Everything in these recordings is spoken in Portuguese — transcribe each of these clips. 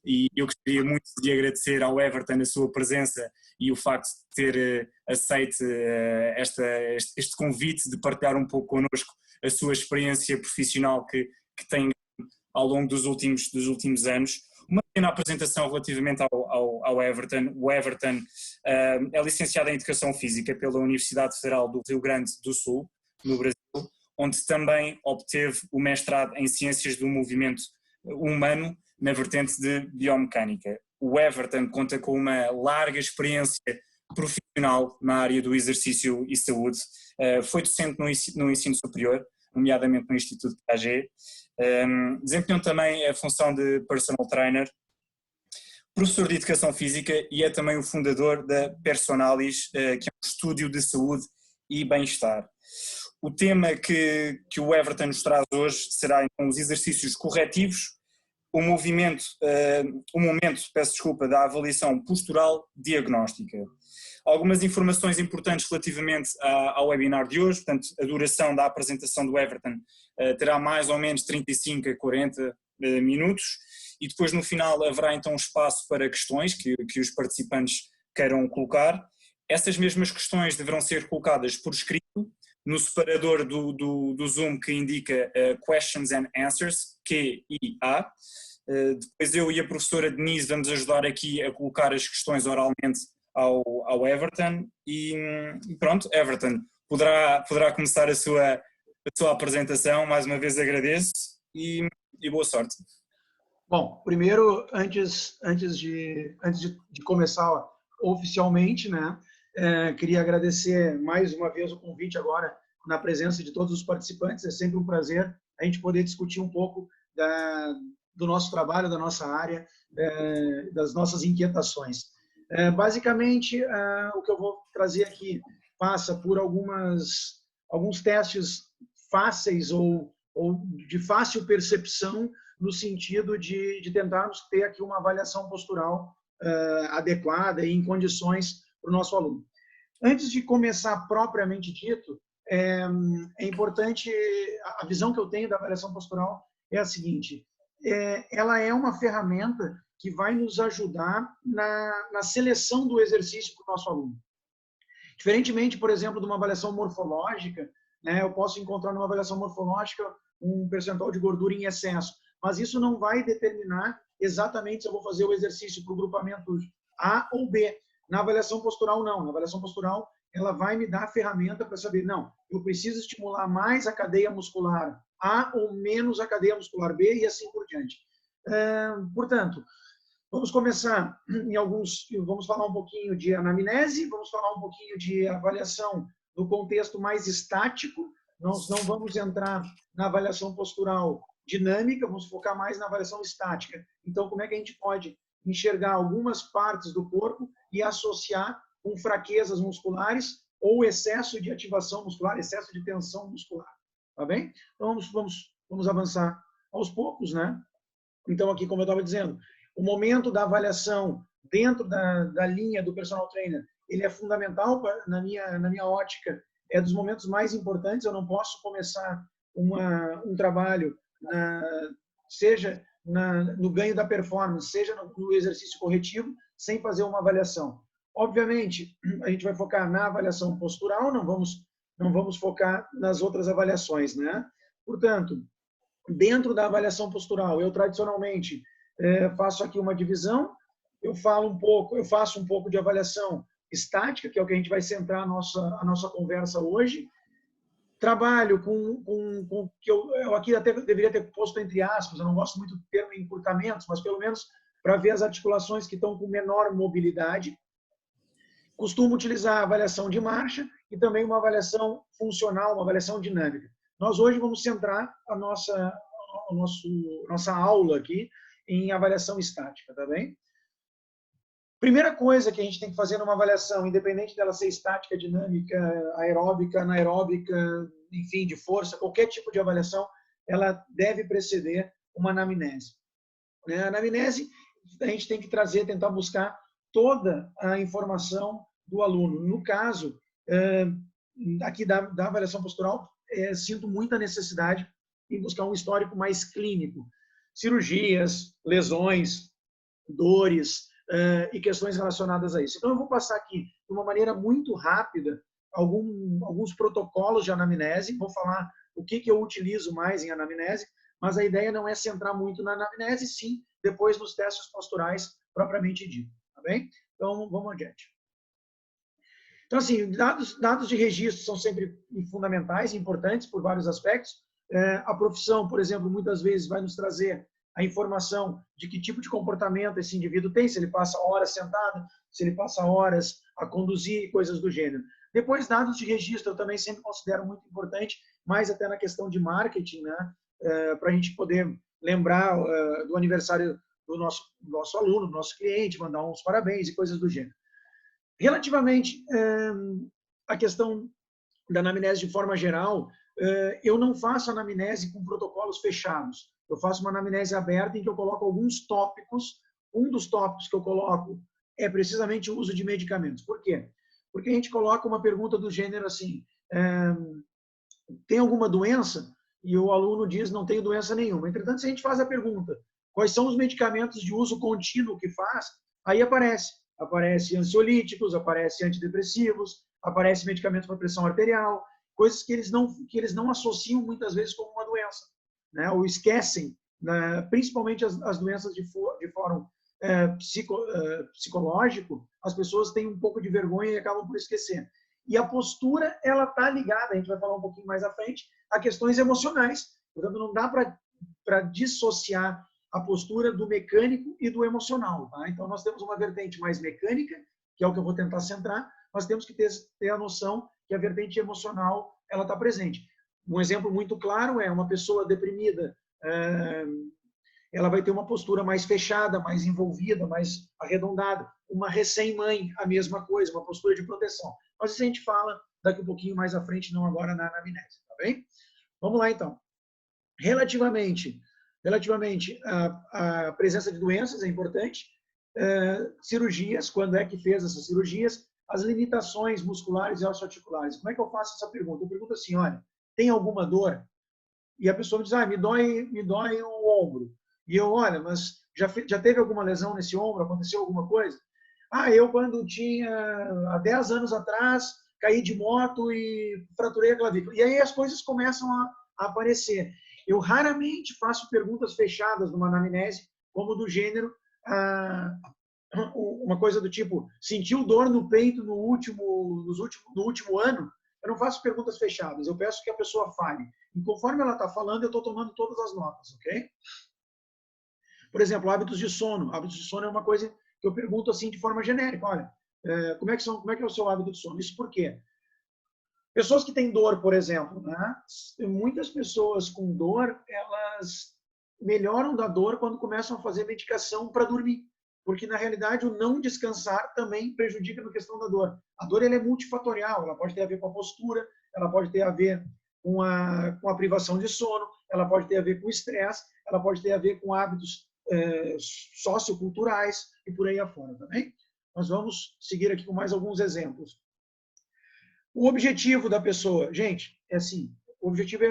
e eu gostaria muito de agradecer ao Everton a sua presença e o facto de ter aceito este convite de partilhar um pouco connosco a sua experiência profissional que tem ao longo dos últimos anos. Uma pequena apresentação relativamente ao Everton. O Everton é licenciado em Educação Física pela Universidade Federal do Rio Grande do Sul, no Brasil, onde também obteve o mestrado em Ciências do Movimento Humano na vertente de Biomecânica. O Everton conta com uma larga experiência profissional na área do exercício e saúde. Foi docente no ensino superior, nomeadamente no Instituto KG. Desempenhou também a função de personal trainer, professor de Educação Física e é também o fundador da Personalis, que é um estúdio de saúde e bem-estar. O tema que o Everton nos traz hoje será então os exercícios corretivos, o momento da avaliação postural diagnóstica. Algumas informações importantes relativamente ao webinar de hoje, portanto a duração da apresentação do Everton terá mais ou menos 35 a 40 minutos e depois no final haverá então espaço para questões que os participantes queiram colocar. Essas mesmas questões deverão ser colocadas por escrito no separador do Zoom que indica Questions and Answers, QIA. Depois eu e a professora Denise vamos ajudar aqui a colocar as questões oralmente ao Everton e pronto, Everton, poderá começar a sua apresentação. Mais uma vez agradeço e boa sorte. Bom, primeiro, antes de começar oficialmente, né, queria agradecer mais uma vez o convite agora na presença de todos os participantes. É sempre um prazer a gente poder discutir um pouco do nosso trabalho, da nossa área, das nossas inquietações. Basicamente, o que eu vou trazer aqui passa por alguns testes fáceis ou de fácil percepção, no sentido de tentarmos ter aqui uma avaliação postural adequada e em condições para o nosso aluno. Antes de começar propriamente dito, é importante, a visão que eu tenho da avaliação postural é a seguinte: ela é uma ferramenta que vai nos ajudar na seleção do exercício para o nosso aluno. Diferentemente, por exemplo, de uma avaliação morfológica, né, eu posso encontrar numa avaliação morfológica um percentual de gordura em excesso, mas isso não vai determinar exatamente se eu vou fazer o exercício para o grupamento A ou B. Na avaliação postural, não. Na avaliação postural, ela vai me dar a ferramenta para saber, não, eu preciso estimular mais a cadeia muscular A ou menos a cadeia muscular B e assim por diante. Portanto, vamos começar vamos falar um pouquinho de anamnese, vamos falar um pouquinho de avaliação no contexto mais estático. Nós não vamos entrar na avaliação postural dinâmica, vamos focar mais na avaliação estática. Então, como é que a gente pode enxergar algumas partes do corpo e associar com fraquezas musculares ou excesso de ativação muscular, excesso de tensão muscular, tá bem? Então, vamos avançar aos poucos, né? Então, aqui, como eu estava dizendo, o momento da avaliação dentro da linha do personal trainer, ele é fundamental na minha ótica, é dos momentos mais importantes. Eu não posso começar um trabalho, seja no ganho da performance, seja no exercício corretivo, sem fazer uma avaliação. Obviamente, a gente vai focar na avaliação postural, não vamos focar nas outras avaliações, né? Portanto, dentro da avaliação postural, eu tradicionalmente faço aqui uma divisão. Eu faço um pouco de avaliação estática, que é o que a gente vai centrar a nossa conversa hoje. Trabalho com que eu aqui até deveria ter posto entre aspas, eu não gosto muito do termo encurtamentos, mas pelo menos para ver as articulações que estão com menor mobilidade. Costumo utilizar a avaliação de marcha e também uma avaliação funcional, uma avaliação dinâmica. Nós hoje vamos centrar a nossa aula aqui em avaliação estática, tá bem? Primeira coisa que a gente tem que fazer numa avaliação, independente dela ser estática, dinâmica, aeróbica, anaeróbica, enfim, de força, qualquer tipo de avaliação, ela deve preceder uma anamnese. A anamnese, a gente tem que tentar buscar toda a informação do aluno. No caso, aqui da avaliação postural, sinto muita necessidade em buscar um histórico mais clínico. Cirurgias, lesões, dores e questões relacionadas a isso. Então, eu vou passar aqui de uma maneira muito rápida alguns protocolos de anamnese, vou falar o que eu utilizo mais em anamnese, mas a ideia não é centrar muito na anamnese, sim, depois nos testes posturais propriamente dito, tá bem? Então, vamos adiante. Então, assim, dados de registro são sempre fundamentais, importantes por vários aspectos. A profissão, por exemplo, muitas vezes vai nos trazer a informação de que tipo de comportamento esse indivíduo tem, se ele passa horas sentado, se ele passa horas a conduzir, coisas do gênero. Depois, dados de registro, eu também sempre considero muito importante, mais até na questão de marketing, né? Para a gente poder lembrar do aniversário do nosso aluno, do nosso cliente, mandar uns parabéns e coisas do gênero. Relativamente à questão da anamnese de forma geral, eu não faço anamnese com protocolos fechados. Eu faço uma anamnese aberta em que eu coloco alguns tópicos. Um dos tópicos que eu coloco é precisamente o uso de medicamentos. Por quê? Porque a gente coloca uma pergunta do gênero assim, tem alguma doença? E o aluno diz, não tenho doença nenhuma. Entretanto, se a gente faz a pergunta, quais são os medicamentos de uso contínuo que faz? Aí aparece ansiolíticos, aparece antidepressivos, aparece medicamentos para pressão arterial, coisas que eles não associam muitas vezes como uma doença, né? Ou esquecem, né? Principalmente as doenças de fórum psicológico, as pessoas têm um pouco de vergonha e acabam por esquecer. E a postura, ela está ligada, a gente vai falar um pouquinho mais à frente, a questões emocionais. Portanto, não dá para dissociar a postura do mecânico e do emocional. Tá? Então, nós temos uma vertente mais mecânica, que é o que eu vou tentar centrar, mas temos que ter a noção que a vertente emocional ela está presente. Um exemplo muito claro é uma pessoa deprimida, ela vai ter uma postura mais fechada, mais envolvida, mais arredondada. Uma recém-mãe, a mesma coisa, uma postura de proteção. Mas isso a gente fala daqui um pouquinho mais à frente, não agora na anamnese, tá bem? Vamos lá, então. Relativamente à presença de doenças, é importante. Cirurgias, quando é que fez essas cirurgias? As limitações musculares e osteoarticulares. Como é que eu faço essa pergunta? Eu pergunto assim, olha, tem alguma dor? E a pessoa me diz, me dói o ombro. E eu, olha, mas já teve alguma lesão nesse ombro? Aconteceu alguma coisa? Eu quando tinha, há 10 anos atrás, caí de moto e fraturei a clavícula. E aí as coisas começam a aparecer. Eu raramente faço perguntas fechadas numa anamnese, como do gênero, uma coisa do tipo, sentiu dor no peito no último ano? Eu não faço perguntas fechadas, eu peço que a pessoa fale. E conforme ela está falando, eu estou tomando todas as notas, ok? Por exemplo, hábitos de sono. Hábitos de sono é uma coisa que eu pergunto assim de forma genérica. Olha, como é que é o seu hábito de sono? Isso por quê? Pessoas que têm dor, por exemplo, né? Muitas pessoas com dor, elas melhoram da dor quando começam a fazer medicação para dormir. Porque, na realidade, o não descansar também prejudica na questão da dor. A dor ela é multifatorial, ela pode ter a ver com a postura, ela pode ter a ver com a privação de sono, ela pode ter a ver com o estresse, ela pode ter a ver com hábitos socioculturais e por aí afora, tá bem? Nós vamos seguir aqui com mais alguns exemplos. O objetivo da pessoa, gente, é assim, o objetivo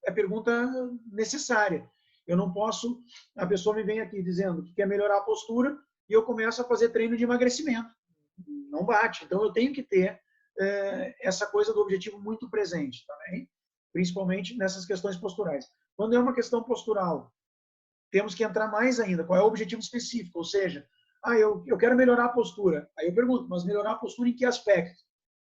é pergunta necessária. Eu não posso, a pessoa me vem aqui dizendo que quer melhorar a postura e eu começo a fazer treino de emagrecimento. Não bate. Então, eu tenho que ter essa coisa do objetivo muito presente, tá bem? Principalmente nessas questões posturais. Quando é uma questão postural, temos que entrar mais ainda. Qual é o objetivo específico? Ou seja, eu quero melhorar a postura. Aí eu pergunto, mas melhorar a postura em que aspecto?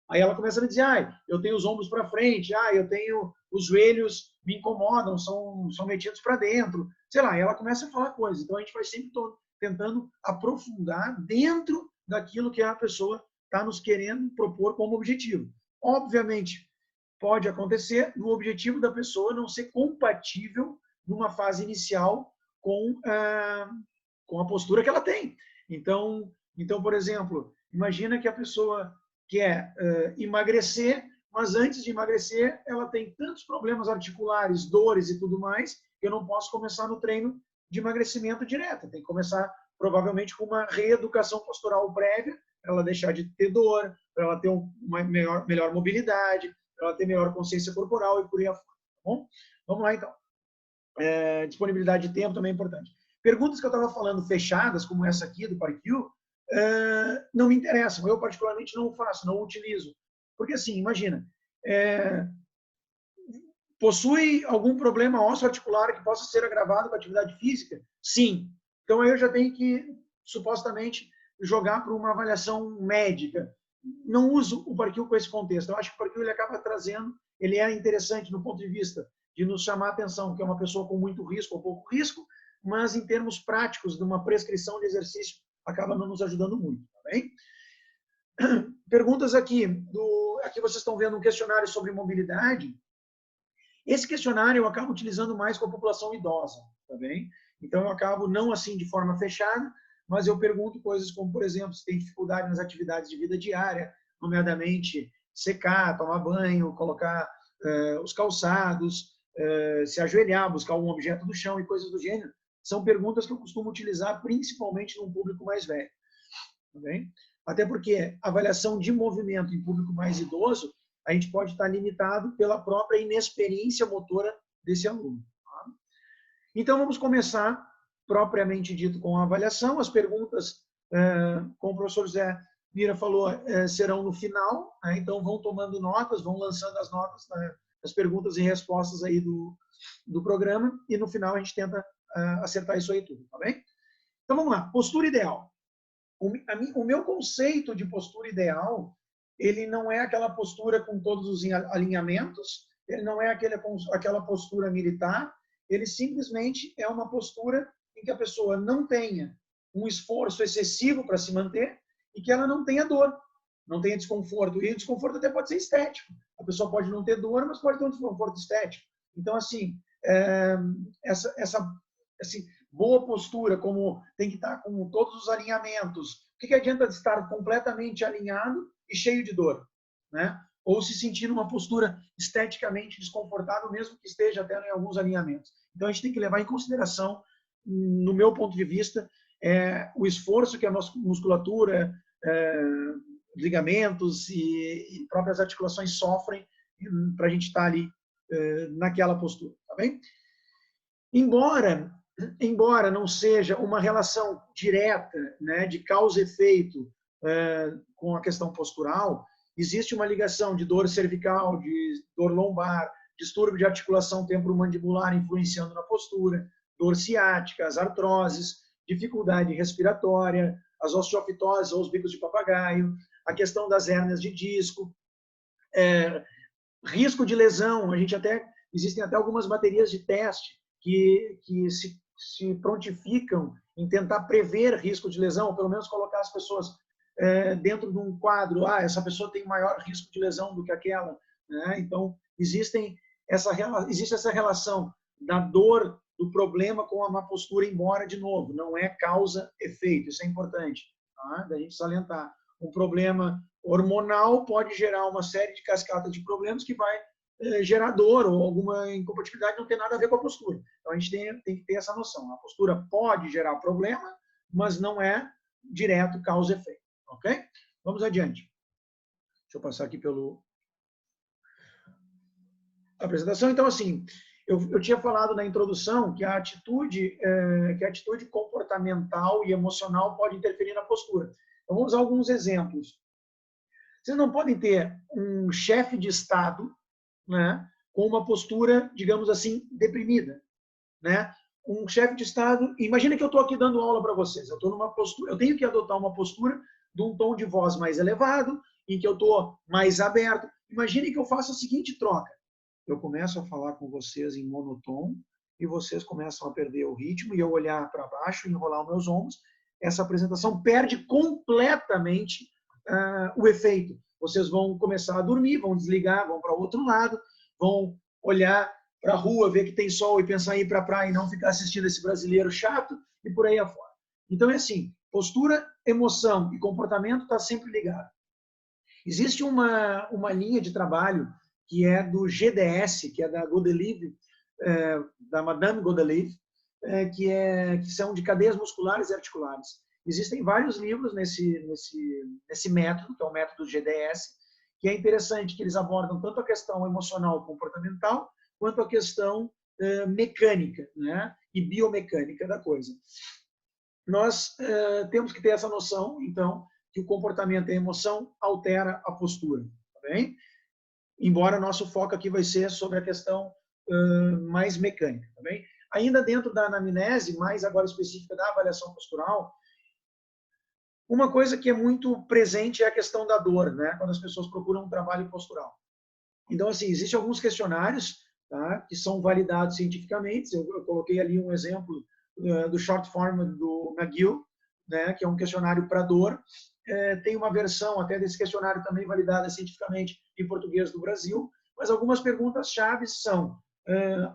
Aí ela começa a me dizer, eu tenho os ombros para frente, eu tenho os joelhos me incomodam, são metidos para dentro. Sei lá, ela começa a falar coisas. Então, a gente vai sempre tentando aprofundar dentro daquilo que a pessoa está nos querendo propor como objetivo. Obviamente, pode acontecer no objetivo da pessoa não ser compatível numa fase inicial com a postura que ela tem. Então, por exemplo, imagina que a pessoa quer emagrecer, mas antes de emagrecer, ela tem tantos problemas articulares, dores e tudo mais, que eu não posso começar no treino de emagrecimento direto. Tem que começar, provavelmente, com uma reeducação postural prévia, para ela deixar de ter dor, para ela ter uma melhor mobilidade, para ela ter melhor consciência corporal e por aí afora. Tá bom? Vamos lá, então. Disponibilidade de tempo também é importante. Perguntas que eu estava falando fechadas, como essa aqui do Parquil, não me interessam. Eu, particularmente, não faço, não utilizo. Porque, assim, imagina, possui algum problema osteoarticular que possa ser agravado com atividade física? Sim. Então, aí eu já tenho que, supostamente, jogar para uma avaliação médica. Não uso o Parquil com esse contexto. Eu acho que o Parquil ele acaba trazendo, ele é interessante no ponto de vista de nos chamar a atenção, que é uma pessoa com muito risco ou pouco risco, mas em termos práticos de uma prescrição de exercício, acaba não nos ajudando muito, tá bem? Perguntas aqui, aqui vocês estão vendo um questionário sobre mobilidade. Esse questionário eu acabo utilizando mais com a população idosa, tá bem? Então eu acabo não assim de forma fechada, mas eu pergunto coisas como, por exemplo, se tem dificuldade nas atividades de vida diária, nomeadamente secar, tomar banho, colocar os calçados, se ajoelhar, buscar um objeto do chão e coisas do gênero. São perguntas que eu costumo utilizar principalmente num público mais velho. Tá bem? Até porque a avaliação de movimento em público mais idoso, a gente pode estar limitado pela própria inexperiência motora desse aluno. Tá? Então, vamos começar, propriamente dito, com a avaliação. As perguntas, como o professor José Mira falou, serão no final. Né? Então, vão tomando notas, vão lançando as notas, né? As perguntas e respostas aí do programa. E, no final, a gente tenta acertar isso aí tudo. Tá bem? Então, vamos lá. Postura ideal. O meu conceito de postura ideal, ele não é aquela postura com todos os alinhamentos, ele não é aquela postura militar, ele simplesmente é uma postura em que a pessoa não tenha um esforço excessivo para se manter e que ela não tenha dor, não tenha desconforto. E o desconforto até pode ser estético. A pessoa pode não ter dor, mas pode ter um desconforto estético. Então, assim, assim, boa postura, como tem que estar com todos os alinhamentos. O que adianta estar completamente alinhado e cheio de dor, né? Ou se sentir numa postura esteticamente desconfortável, mesmo que esteja até em alguns alinhamentos. Então, a gente tem que levar em consideração, no meu ponto de vista, o esforço que a musculatura, ligamentos e próprias articulações sofrem para a gente estar ali naquela postura, tá bem? Embora não seja uma relação direta, né, de causa e efeito com a questão postural, existe uma ligação de dor cervical, de dor lombar, distúrbio de articulação temporomandibular influenciando na postura, dor ciática, as artroses, dificuldade respiratória, as osteofitoses ou os bicos de papagaio, a questão das hérnias de disco, risco de lesão. Existem até algumas baterias de teste que se prontificam em tentar prever risco de lesão, ou pelo menos colocar as pessoas dentro de um quadro, essa pessoa tem maior risco de lesão do que aquela, né? Então, existe essa relação da dor, do problema com a má postura, embora, de novo, não é causa-efeito, isso é importante, tá? Da gente salientar. Um problema hormonal pode gerar uma série de cascatas de problemas que vai gerar dor ou alguma incompatibilidade, não tem nada a ver com a postura. Então, a gente tem que ter essa noção. A postura pode gerar problema, mas não é direto causa e efeito. Ok? Vamos adiante. Deixa eu passar aqui pela apresentação. Então, assim, eu tinha falado na introdução que a atitude comportamental e emocional pode interferir na postura. Então, vamos usar alguns exemplos. Vocês não podem ter um chefe de Estado, né, com uma postura, digamos assim, deprimida, né? Um chefe de Estado, imagina que eu estou aqui dando aula para vocês, eu estou numa postura, eu tenho que adotar uma postura de um tom de voz mais elevado, em que eu estou mais aberto. Imagine que eu faço a seguinte troca: eu começo a falar com vocês em monotom e vocês começam a perder o ritmo e eu olhar para baixo e enrolar os meus ombros. Essa apresentação perde completamente o efeito. Vocês vão começar a dormir, vão desligar, vão para o outro lado, vão olhar para a rua, ver que tem sol e pensar em ir para a praia e não ficar assistindo esse brasileiro chato e por aí afora. Então, é assim, postura, emoção e comportamento está sempre ligado. Existe uma linha de trabalho que é do GDS, que é da Godelieve, da Madame Godelieve, que são de cadeias musculares e articulares. Existem vários livros nesse método, que é o método GDS, que é interessante que eles abordam tanto a questão emocional comportamental, quanto a questão mecânica, né? E biomecânica da coisa. Nós temos que ter essa noção, então, que o comportamento e a emoção altera a postura, tá bem? Embora nosso foco aqui vai ser sobre a questão mais mecânica, tá bem? Ainda dentro da anamnese, mais agora específica da avaliação postural, uma coisa que é muito presente é a questão da dor, né? Quando as pessoas procuram um trabalho postural. Então, assim, existem alguns questionários, tá, que são validados cientificamente. Eu coloquei ali um exemplo do short form do McGill, né, que é um questionário para dor. Tem uma versão até desse questionário também validada cientificamente em português do Brasil, mas algumas perguntas-chave são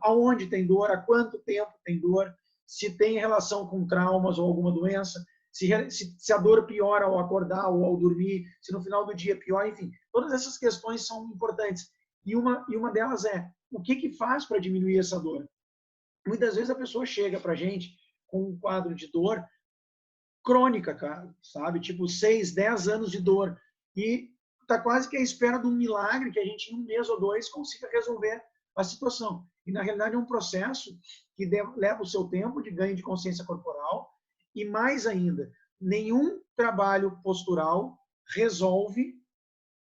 aonde tem dor, há quanto tempo tem dor, se tem relação com traumas ou alguma doença, se a dor piora ao acordar ou ao dormir, se no final do dia piora, enfim. Todas essas questões são importantes. E uma delas é, o que faz para diminuir essa dor? Muitas vezes a pessoa chega para a gente com um quadro de dor crônica, cara, sabe? Tipo 6, 10 anos de dor. E está quase que à espera de um milagre que a gente, em 1 mês ou 2, consiga resolver a situação. E, na realidade, é um processo que leva o seu tempo de ganho de consciência corporal e, mais ainda, nenhum trabalho postural resolve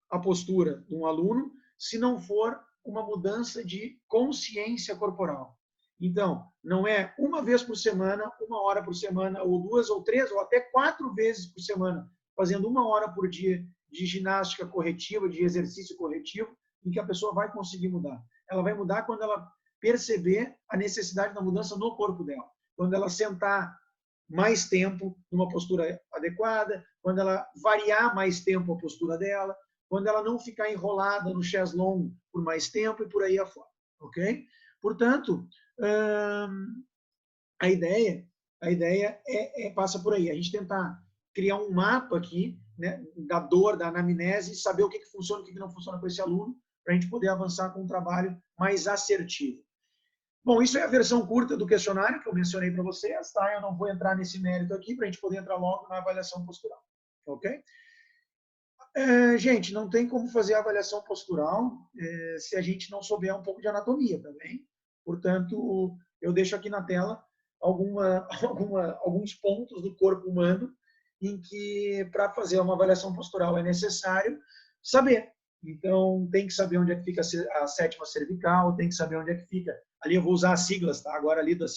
a postura de um aluno se não for uma mudança de consciência corporal. Então, não é uma vez por semana, 1 hora por semana, ou 2 ou 3, ou até 4 vezes por semana, fazendo 1 hora por dia de ginástica corretiva, de exercício corretivo, em que a pessoa vai conseguir mudar. Ela vai mudar quando ela perceber a necessidade da mudança no corpo dela. Quando ela sentar mais tempo numa postura adequada, quando ela variar mais tempo a postura dela, quando ela não ficar enrolada no chaise longue por mais tempo e por aí afora, ok? Portanto, a ideia passa por aí, a gente tentar criar um mapa aqui, né, da dor, da anamnese, saber o que funciona e o que não funciona com esse aluno, para a gente poder avançar com um trabalho mais assertivo. Bom, isso é a versão curta do questionário que eu mencionei para vocês, tá? Eu não vou entrar nesse mérito aqui, para a gente poder entrar logo na avaliação postural, ok? Gente, não tem como fazer avaliação postural se a gente não souber um pouco de anatomia também. Portanto, eu deixo aqui na tela alguns pontos do corpo humano em que, para fazer uma avaliação postural, é necessário saber. Então, tem que saber onde é que fica a sétima cervical, tem que saber onde é que fica. Ali eu vou usar as siglas, tá? Agora ali da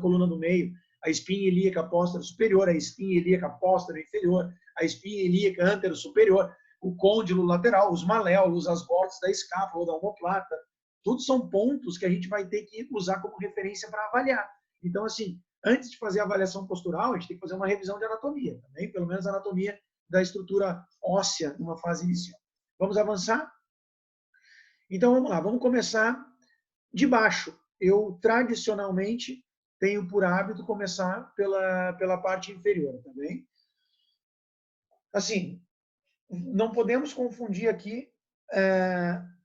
coluna do meio, a espinha ilíaca póstera superior, a espinha ilíaca póstera inferior, a espinha ilíaca antero superior, o côndilo lateral, os maléolos, as bordas da escápula ou da omoplata. Tudo são pontos que a gente vai ter que usar como referência para avaliar. Então, assim, antes de fazer a avaliação postural, a gente tem que fazer uma revisão de anatomia também, pelo menos a anatomia da estrutura óssea numa fase inicial. Vamos avançar? Então, vamos lá, vamos começar de baixo. Eu, tradicionalmente, tenho por hábito começar pela parte inferior, tá bem? Assim, não podemos confundir aqui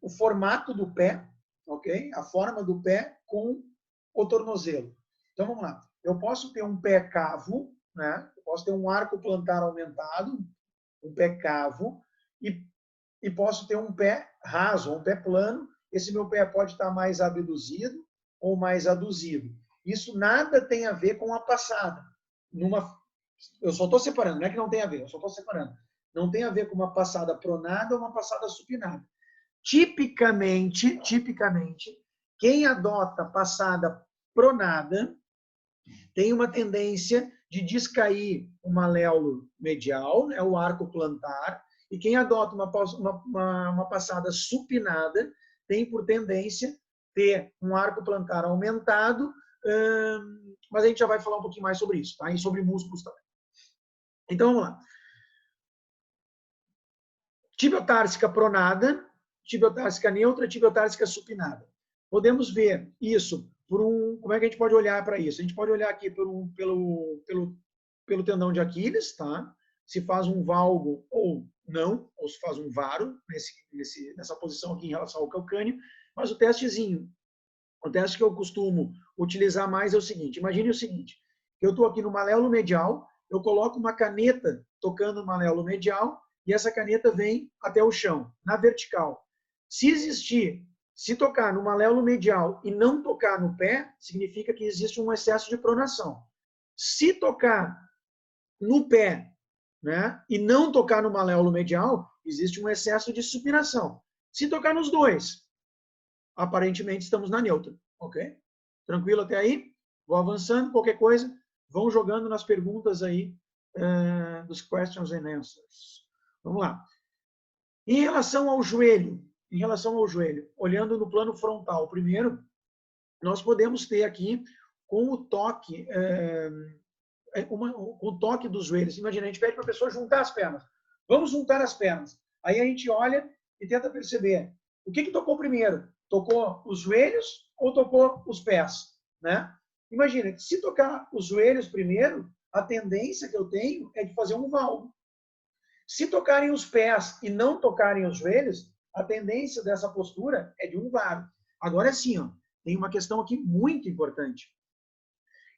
o formato do pé, ok? A forma do pé com o tornozelo. Então, vamos lá. Eu posso ter um pé cavo, né? Eu posso ter um arco plantar aumentado, um pé cavo, e posso ter um pé raso, um pé plano. Esse meu pé pode estar mais abduzido ou mais aduzido. Isso nada tem a ver com a passada. Eu só estou separando, não é que não tem a ver, eu só estou separando. Não tem a ver com uma passada pronada ou uma passada supinada. Tipicamente, quem adota passada pronada tem uma tendência de descair o maléolo medial, né, o arco plantar, e quem adota uma passada supinada tem por tendência ter um arco plantar aumentado, mas a gente já vai falar um pouquinho mais sobre isso, tá? E sobre músculos também. Então, vamos lá. Tibiotársica pronada, tibiotársica neutra, tibiotársica supinada. Podemos ver isso por como é que a gente pode olhar para isso? A gente pode olhar aqui pelo tendão de Aquiles, tá? Se faz um valgo ou não, ou se faz um varo nessa posição aqui em relação ao calcâneo. Mas o teste que eu costumo utilizar mais é o seguinte. Imagine o seguinte, eu estou aqui no maléolo medial, eu coloco uma caneta tocando no maléolo medial e essa caneta vem até o chão, na vertical. Se existir Se tocar no maléolo medial e não tocar no pé, significa que existe um excesso de pronação. Se tocar no pé, né, e não tocar no maléolo medial, existe um excesso de supinação. Se tocar nos dois, aparentemente estamos na neutra, ok? Tranquilo até aí? Vou avançando, qualquer coisa, vão jogando nas perguntas aí dos questions and answers. Vamos lá. Em relação ao joelho, olhando no plano frontal, primeiro, nós podemos ter aqui com o toque, com o toque dos joelhos. Imagina, a gente pede para a pessoa juntar as pernas. Vamos juntar as pernas. Aí a gente olha e tenta perceber o que tocou primeiro. Tocou os joelhos ou tocou os pés? Né? Imagina, se tocar os joelhos primeiro, a tendência que eu tenho é de fazer um valgo. Se tocarem os pés e não tocarem os joelhos, a tendência dessa postura é de um varo. Agora sim, ó, tem uma questão aqui muito importante,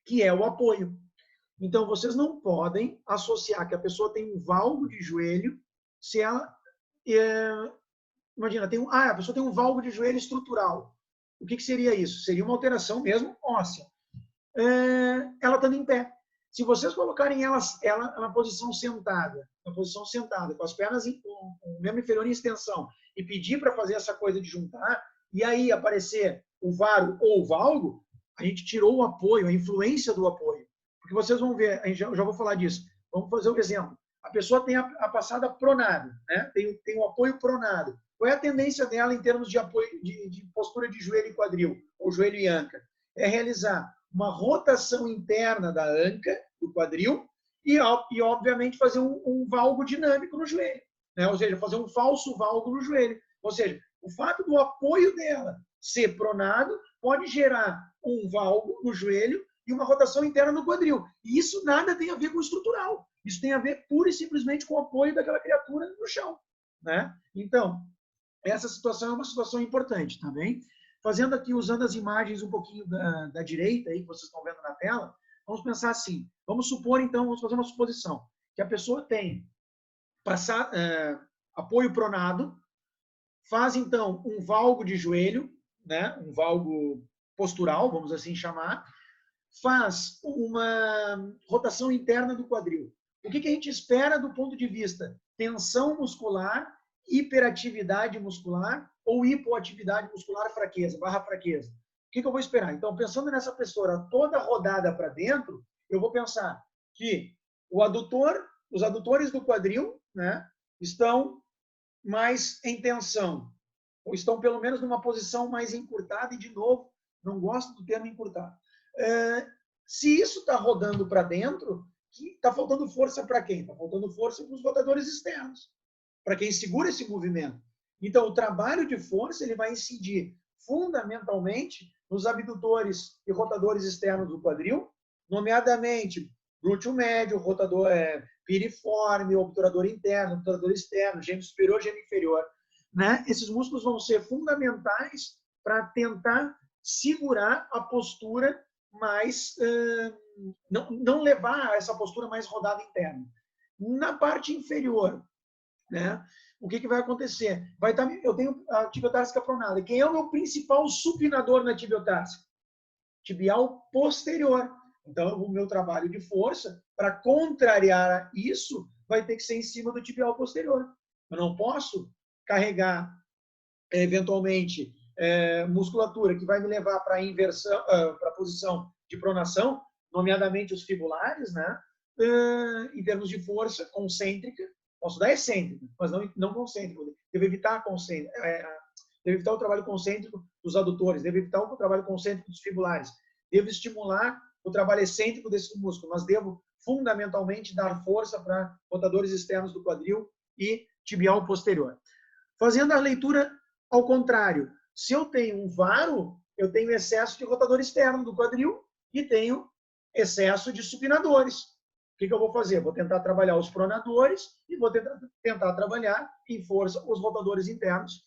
que é o apoio. Então, vocês não podem associar que a pessoa tem um valgo de joelho se ela... imagina, a pessoa tem um valgo de joelho estrutural. O que seria isso? Seria uma alteração mesmo óssea. Ela estando em pé. Se vocês colocarem ela na posição sentada, com as pernas com o membro inferior em extensão, e pedir para fazer essa coisa de juntar, e aí aparecer o varo ou o valgo, a gente tirou o apoio, a influência do apoio. Porque vocês vão ver, eu já vou falar disso. Vamos fazer um exemplo. A pessoa tem a passada pronada, né? Tem o apoio pronado. Qual é a tendência dela em termos de apoio, de postura de joelho e quadril, ou joelho e anca? É realizar uma rotação interna da anca, do quadril, e obviamente, fazer um valgo dinâmico no joelho. Né? Ou seja, fazer um falso valgo no joelho. Ou seja, o fato do apoio dela ser pronado pode gerar um valgo no joelho e uma rotação interna no quadril. E isso nada tem a ver com o estrutural. Isso tem a ver pura e simplesmente com o apoio daquela criatura no chão. Né? Então, essa situação é uma situação importante também. Fazendo aqui, usando as imagens um pouquinho da direita, aí, que vocês estão vendo na tela, vamos pensar assim. Vamos supor, então, vamos fazer uma suposição, que a pessoa tem apoio pronado, faz, então, um valgo de joelho, né? Um valgo postural, vamos assim chamar, faz uma rotação interna do quadril. O que a gente espera do ponto de vista tensão muscular, hiperatividade muscular ou hipoatividade muscular, fraqueza, barra fraqueza? O que eu vou esperar? Então, pensando nessa pessoa toda rodada para dentro, eu vou pensar que os adutores do quadril, né, estão mais em tensão, ou estão pelo menos numa posição mais encurtada, e de novo, não gosto do termo encurtado. Se isso está rodando para dentro, está faltando força para quem? Está faltando força para os rotadores externos, para quem segura esse movimento. Então, o trabalho de força ele vai incidir fundamentalmente nos abdutores e rotadores externos do quadril, nomeadamente glúteo médio, rotador piriforme, obturador interno, obturador externo, gêmeo superior, gêmeo inferior. Né? Esses músculos vão ser fundamentais para tentar segurar a postura mais... não levar a essa postura mais rodada interna. Na parte inferior, né? O que vai acontecer? Eu tenho a tibiotársika pronada. Quem é o meu principal supinador na tibiotársika? Tibial posterior. Então, o meu trabalho de força, para contrariar isso, vai ter que ser em cima do tibial posterior. Eu não posso carregar, eventualmente, musculatura que vai me levar para a inversão, para a posição de pronação, nomeadamente os fibulares, né? Em termos de força concêntrica. Posso dar excêntrica, mas não concêntrica. Devo evitar o trabalho concêntrico dos adutores, devo evitar o trabalho concêntrico dos fibulares, devo estimular o trabalho excêntrico desse músculo, mas devo fundamentalmente dar força para rotadores externos do quadril e tibial posterior. Fazendo a leitura ao contrário, se eu tenho um varo, eu tenho excesso de rotador externo do quadril e tenho excesso de supinadores. O que eu vou fazer? Vou tentar trabalhar os pronadores e vou tentar trabalhar em força os rotadores internos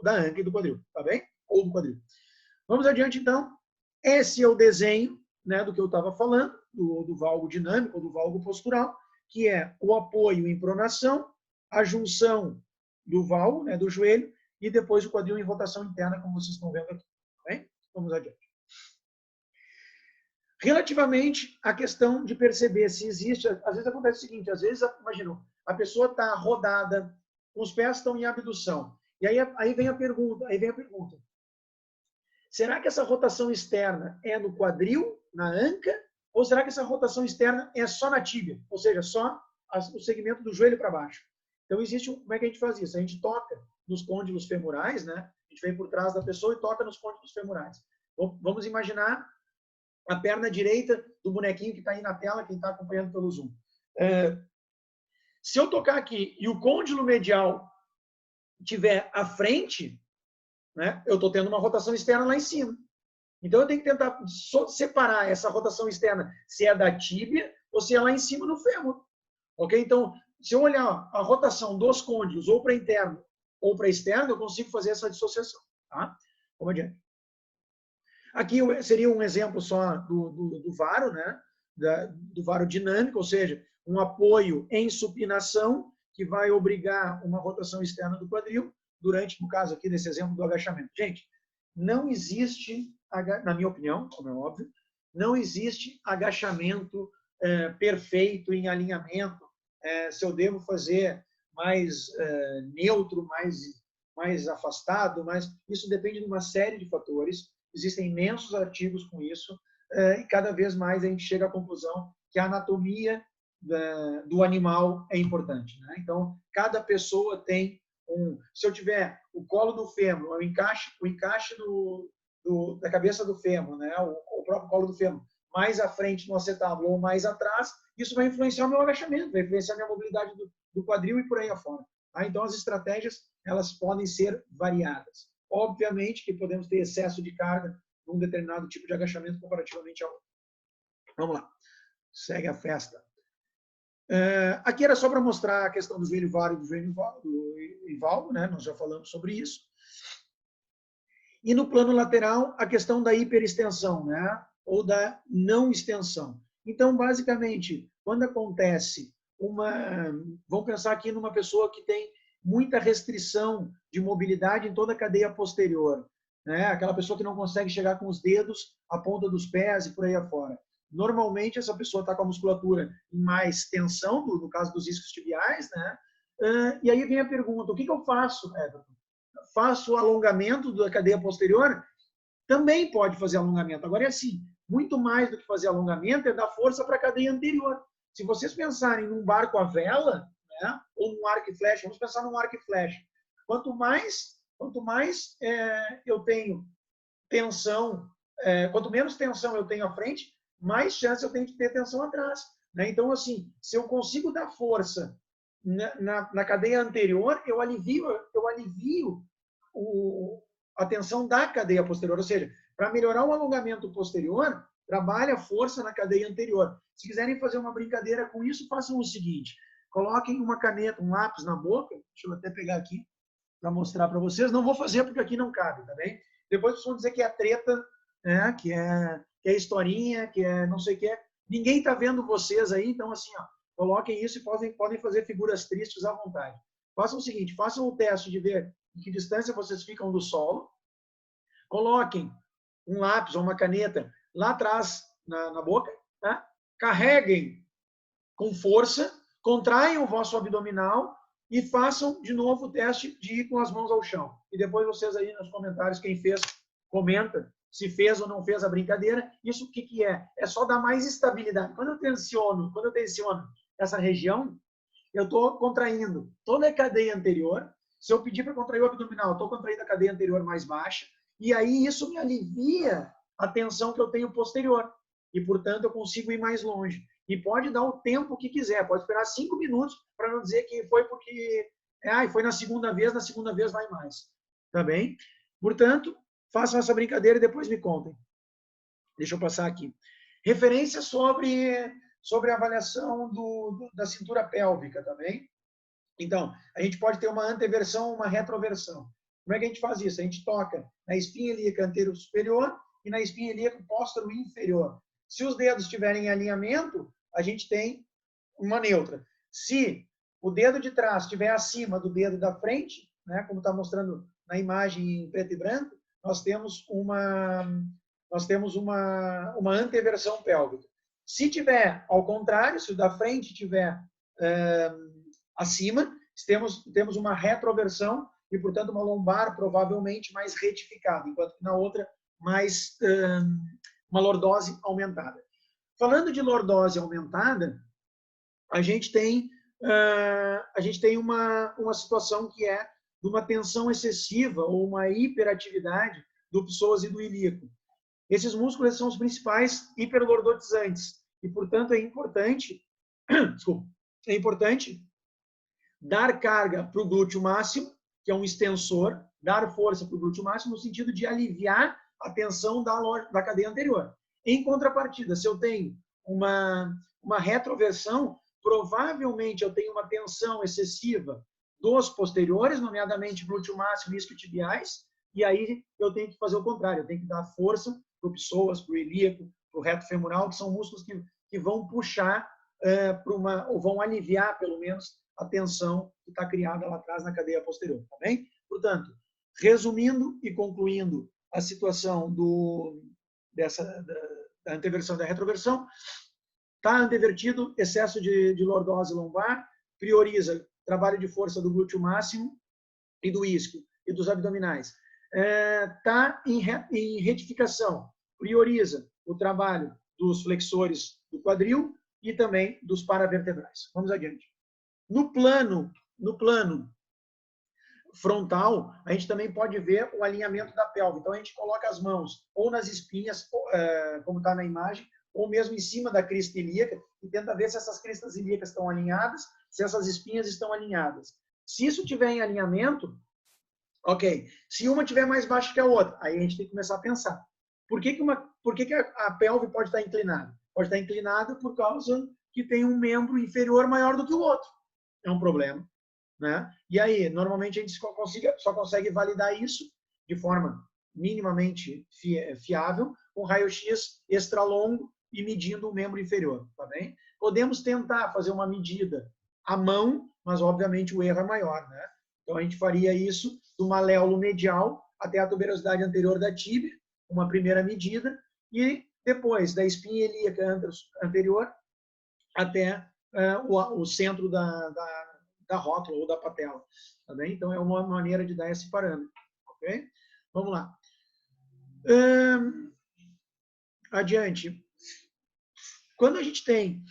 da anca e do quadril, tá bem? Ou do quadril. Vamos adiante, então. Esse é o desenho, né, do que eu estava falando, do valgo dinâmico, do valgo postural, que é o apoio em pronação, a junção do valgo, né, do joelho, e depois o quadril em rotação interna, como vocês estão vendo aqui. Tá bem? Vamos adiante. Relativamente à questão de perceber se existe, às vezes acontece o seguinte, às vezes, imagina, a pessoa está rodada, os pés estão em abdução, e aí vem a pergunta, será que essa rotação externa é no quadril, na anca, ou será que essa rotação externa é só na tíbia, ou seja, só o segmento do joelho para baixo? Então, como é que a gente faz isso? A gente toca nos côndilos femorais, né? A gente vem por trás da pessoa e toca nos côndilos femorais. Vamos imaginar a perna direita do bonequinho que está aí na tela, quem está acompanhando pelo Zoom. Se eu tocar aqui e o côndilo medial estiver à frente, né, eu estou tendo uma rotação externa lá em cima. Então, eu tenho que tentar separar essa rotação externa, se é da tíbia ou se é lá em cima no fêmur. Ok? Então, se eu olhar a rotação dos côndilos ou para interno ou para externo, eu consigo fazer essa dissociação. Tá? Vamos adiante. Aqui seria um exemplo só do varo, né? Do varo dinâmico, ou seja, um apoio em supinação que vai obrigar uma rotação externa do quadril durante, no caso aqui desse exemplo do agachamento. Gente, não existe, na minha opinião, como é óbvio, não existe agachamento perfeito em alinhamento, se eu devo fazer mais neutro, mais afastado, mas isso depende de uma série de fatores. Existem imensos artigos com isso, e cada vez mais a gente chega à conclusão que a anatomia do animal é importante. Né? Então, cada pessoa tem se eu tiver o colo do fêmur, o encaixe da cabeça do fêmur, né? o próprio colo do fêmur, mais à frente no acetábulo ou mais atrás, isso vai influenciar o meu agachamento, vai influenciar a minha mobilidade do quadril e por aí afora. Tá? Então, as estratégias elas podem ser variadas. Obviamente que podemos ter excesso de carga num determinado tipo de agachamento comparativamente ao outro. Vamos lá. Segue a festa. Aqui era só para mostrar a questão do joelho varo e do joelho valgo, né? Nós já falamos sobre isso. E no plano lateral, a questão da hiperextensão, né? Ou da não extensão. Então, basicamente, quando acontece vamos pensar aqui numa pessoa que tem muita restrição de mobilidade em toda a cadeia posterior, né? Aquela pessoa que não consegue chegar com os dedos à ponta dos pés e por aí afora. Normalmente, essa pessoa está com a musculatura em mais tensão, no caso dos isquios tibiais, né? E aí vem a pergunta, o que eu faço, Everton? Faço alongamento da cadeia posterior? Também pode fazer alongamento. Agora é assim, muito mais do que fazer alongamento é dar força para a cadeia anterior. Se vocês pensarem num barco à vela, né? Ou num arco e flecha, vamos pensar num arco e flecha. Quanto mais eu tenho tensão, quanto menos tensão eu tenho à frente, mais chance eu tenho de ter tensão atrás. Né? Então, assim, se eu consigo dar força na cadeia anterior, eu alivio a tensão da cadeia posterior. Ou seja, para melhorar o alongamento posterior, trabalha a força na cadeia anterior. Se quiserem fazer uma brincadeira com isso, façam o seguinte, coloquem uma caneta, um lápis na boca, deixa eu até pegar aqui para mostrar para vocês. Não vou fazer porque aqui não cabe, tá bem? Depois vocês vão dizer que é treta, né? que é historinha, que é não sei o que. Ninguém está vendo vocês aí, então assim, ó, coloquem isso e podem fazer figuras tristes à vontade. Façam o seguinte, façam o teste de ver em que distância vocês ficam do solo. Coloquem um lápis ou uma caneta lá atrás na boca, tá? Carreguem com força, contraiam o vosso abdominal e façam de novo o teste de ir com as mãos ao chão. E depois vocês aí nos comentários, quem fez, comenta se fez ou não fez a brincadeira. Isso o que é? É só dar mais estabilidade. Quando eu tensiono essa região, eu estou contraindo toda a cadeia anterior. Se eu pedir para contrair o abdominal, eu estou contraindo a cadeia anterior mais baixa. E aí isso me alivia a tensão que eu tenho posterior. E, portanto, eu consigo ir mais longe. E pode dar o tempo que quiser. Pode esperar 5 minutos para não dizer que foi porque foi na segunda vez vai mais. Tá bem? Portanto, façam essa brincadeira e depois me contem. Deixa eu passar aqui. Referência sobre a avaliação da cintura pélvica também. Então, a gente pode ter uma anteversão, uma retroversão. Como é que a gente faz isso? A gente toca na espinha ilíaca anterior superior e na espinha ilíaca póstero inferior. Se os dedos estiverem em alinhamento, a gente tem uma neutra. Se o dedo de trás estiver acima do dedo da frente, né, como está mostrando na imagem em preto e branco, nós temos uma anteversão pélvica. Se tiver ao contrário, se o da frente tiver acima, temos uma retroversão e, portanto, uma lombar provavelmente mais retificada, enquanto que na outra mais uma lordose aumentada. Falando de lordose aumentada, a gente tem uma situação que é de uma tensão excessiva ou uma hiperatividade do psoas e do ilíaco. Esses músculos são os principais hiperlordotizantes e, portanto, é importante dar carga para o glúteo máximo, que é um extensor, dar força para o glúteo máximo no sentido de aliviar a tensão da cadeia anterior. Em contrapartida, se eu tenho uma retroversão, provavelmente eu tenho uma tensão excessiva dos posteriores, nomeadamente glúteo máximo e isquiotibiais, e aí eu tenho que fazer o contrário, eu tenho que dar força para o psoas, para o ilíaco, para o reto femoral, que são músculos que vão puxar ou vão aliviar, pelo menos, a tensão que está criada lá atrás na cadeia posterior, tá bem? Portanto, resumindo e concluindo a situação da anteversão e da retroversão, está antevertido, excesso de lordose lombar, prioriza trabalho de força do glúteo máximo e do isquio e dos abdominais. Está em retificação, prioriza o trabalho dos flexores do quadril e também dos paravertebrais. Vamos adiante. No plano frontal, a gente também pode ver o alinhamento da pelve. Então, a gente coloca as mãos ou nas espinhas, como está na imagem, ou mesmo em cima da crista ilíaca, e tenta ver se essas cristas ilíacas estão alinhadas, se essas espinhas estão alinhadas. Se isso tiver em alinhamento, ok. Se uma tiver mais baixa que a outra, aí a gente tem que começar a pensar. Por que a pelve pode estar inclinada? Pode estar inclinada por causa que tem um membro inferior maior do que o outro. É um problema, né? E aí, normalmente a gente só consegue validar isso de forma minimamente fiável com raio-x extra-longo e medindo o membro inferior, tá bem? Podemos tentar fazer uma medida à mão, mas obviamente o erro é maior, né? Então a gente faria isso do maléolo medial até a tuberosidade anterior da tíbia, uma primeira medida, e depois da espinha ilíaca anterior até o centro da rótula ou da patela. Tá bem? Então, é uma maneira de dar esse parâmetro. Ok? Vamos lá. Adiante. Quando a gente tem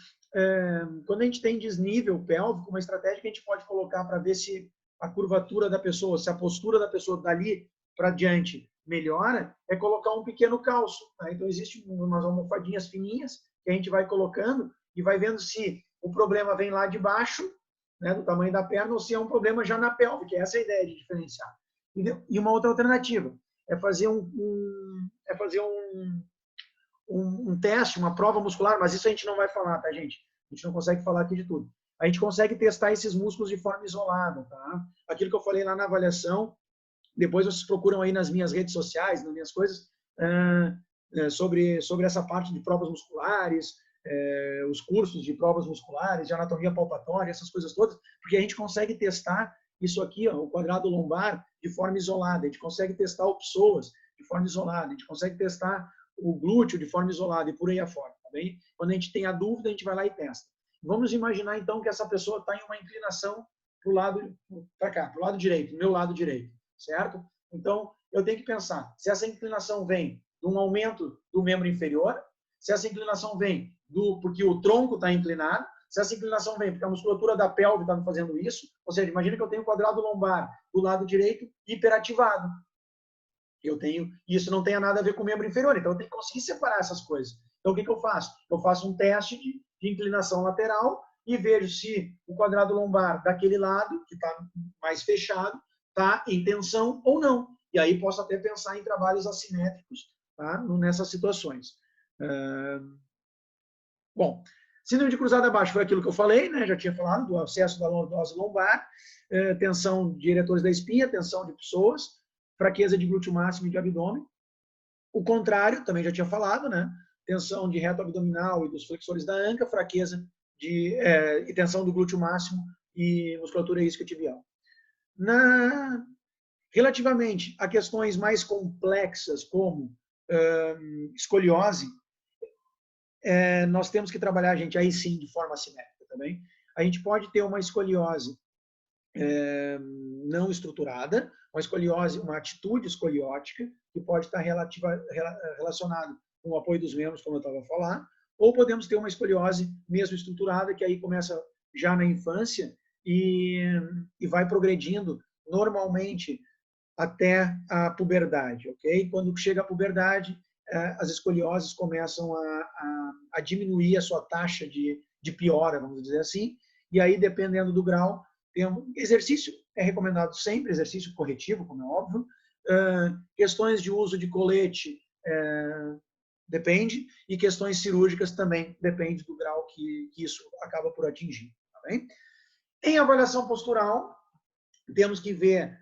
desnível pélvico, uma estratégia que a gente pode colocar para ver se a curvatura da pessoa, se a postura da pessoa dali para diante melhora, é colocar um pequeno calço. Tá? Então, existem umas almofadinhas fininhas que a gente vai colocando e vai vendo se o problema vem lá de baixo, né, do tamanho da perna, ou se é um problema já na pelve, que essa é a ideia de diferenciar. E uma outra alternativa é fazer um teste, uma prova muscular, mas isso a gente não vai falar, tá, gente? A gente não consegue falar aqui de tudo. A gente consegue testar esses músculos de forma isolada, tá? Aquilo que eu falei lá na avaliação, depois vocês procuram aí nas minhas redes sociais, nas minhas coisas, sobre essa parte de provas musculares, os cursos de provas musculares, de anatomia palpatória, essas coisas todas, porque a gente consegue testar isso aqui, ó, o quadrado lombar, de forma isolada, a gente consegue testar o psoas de forma isolada, a gente consegue testar o glúteo de forma isolada e por aí afora, tá bem? Quando a gente tem a dúvida, a gente vai lá e testa. Vamos imaginar, então, que essa pessoa está em uma inclinação para cá, para o lado direito, meu lado direito, certo? Então, eu tenho que pensar, se essa inclinação vem de um aumento do membro inferior, se essa inclinação vem porque o tronco está inclinado, se essa inclinação vem porque a musculatura da pelve está me fazendo isso, ou seja, imagina que eu tenho o quadrado lombar do lado direito hiperativado. Isso não tem nada a ver com o membro inferior, então eu tenho que conseguir separar essas coisas. Então o que eu faço? Eu faço um teste de inclinação lateral e vejo se o quadrado lombar daquele lado, que está mais fechado, está em tensão ou não. E aí posso até pensar em trabalhos assimétricos, tá? Nessas situações. Bom, síndrome de cruzada abaixo foi aquilo que eu falei, né? Já tinha falado do acesso da lordose lombar, tensão de eretores da espinha, tensão de psoas, fraqueza de glúteo máximo e de abdômen. O contrário, também já tinha falado, né? Tensão de reto abdominal e dos flexores da anca, fraqueza e tensão do glúteo máximo e musculatura isquiotibial. Relativamente a questões mais complexas, como escoliose, nós temos que trabalhar, gente, aí sim, de forma assimétrica também. A gente pode ter uma escoliose não estruturada, uma escoliose, uma atitude escoliótica, que pode estar relacionada com o apoio dos membros, como eu estava a falar, ou podemos ter uma escoliose mesmo estruturada, que aí começa já na infância e vai progredindo normalmente até a puberdade, ok? Quando chega a puberdade, as escolioses começam a diminuir a sua taxa de piora, vamos dizer assim, e aí, dependendo do grau, exercício é recomendado sempre, exercício corretivo, como é óbvio, questões de uso de colete, depende, e questões cirúrgicas também depende do grau que isso acaba por atingir. Tá bem? Em avaliação postural, temos que ver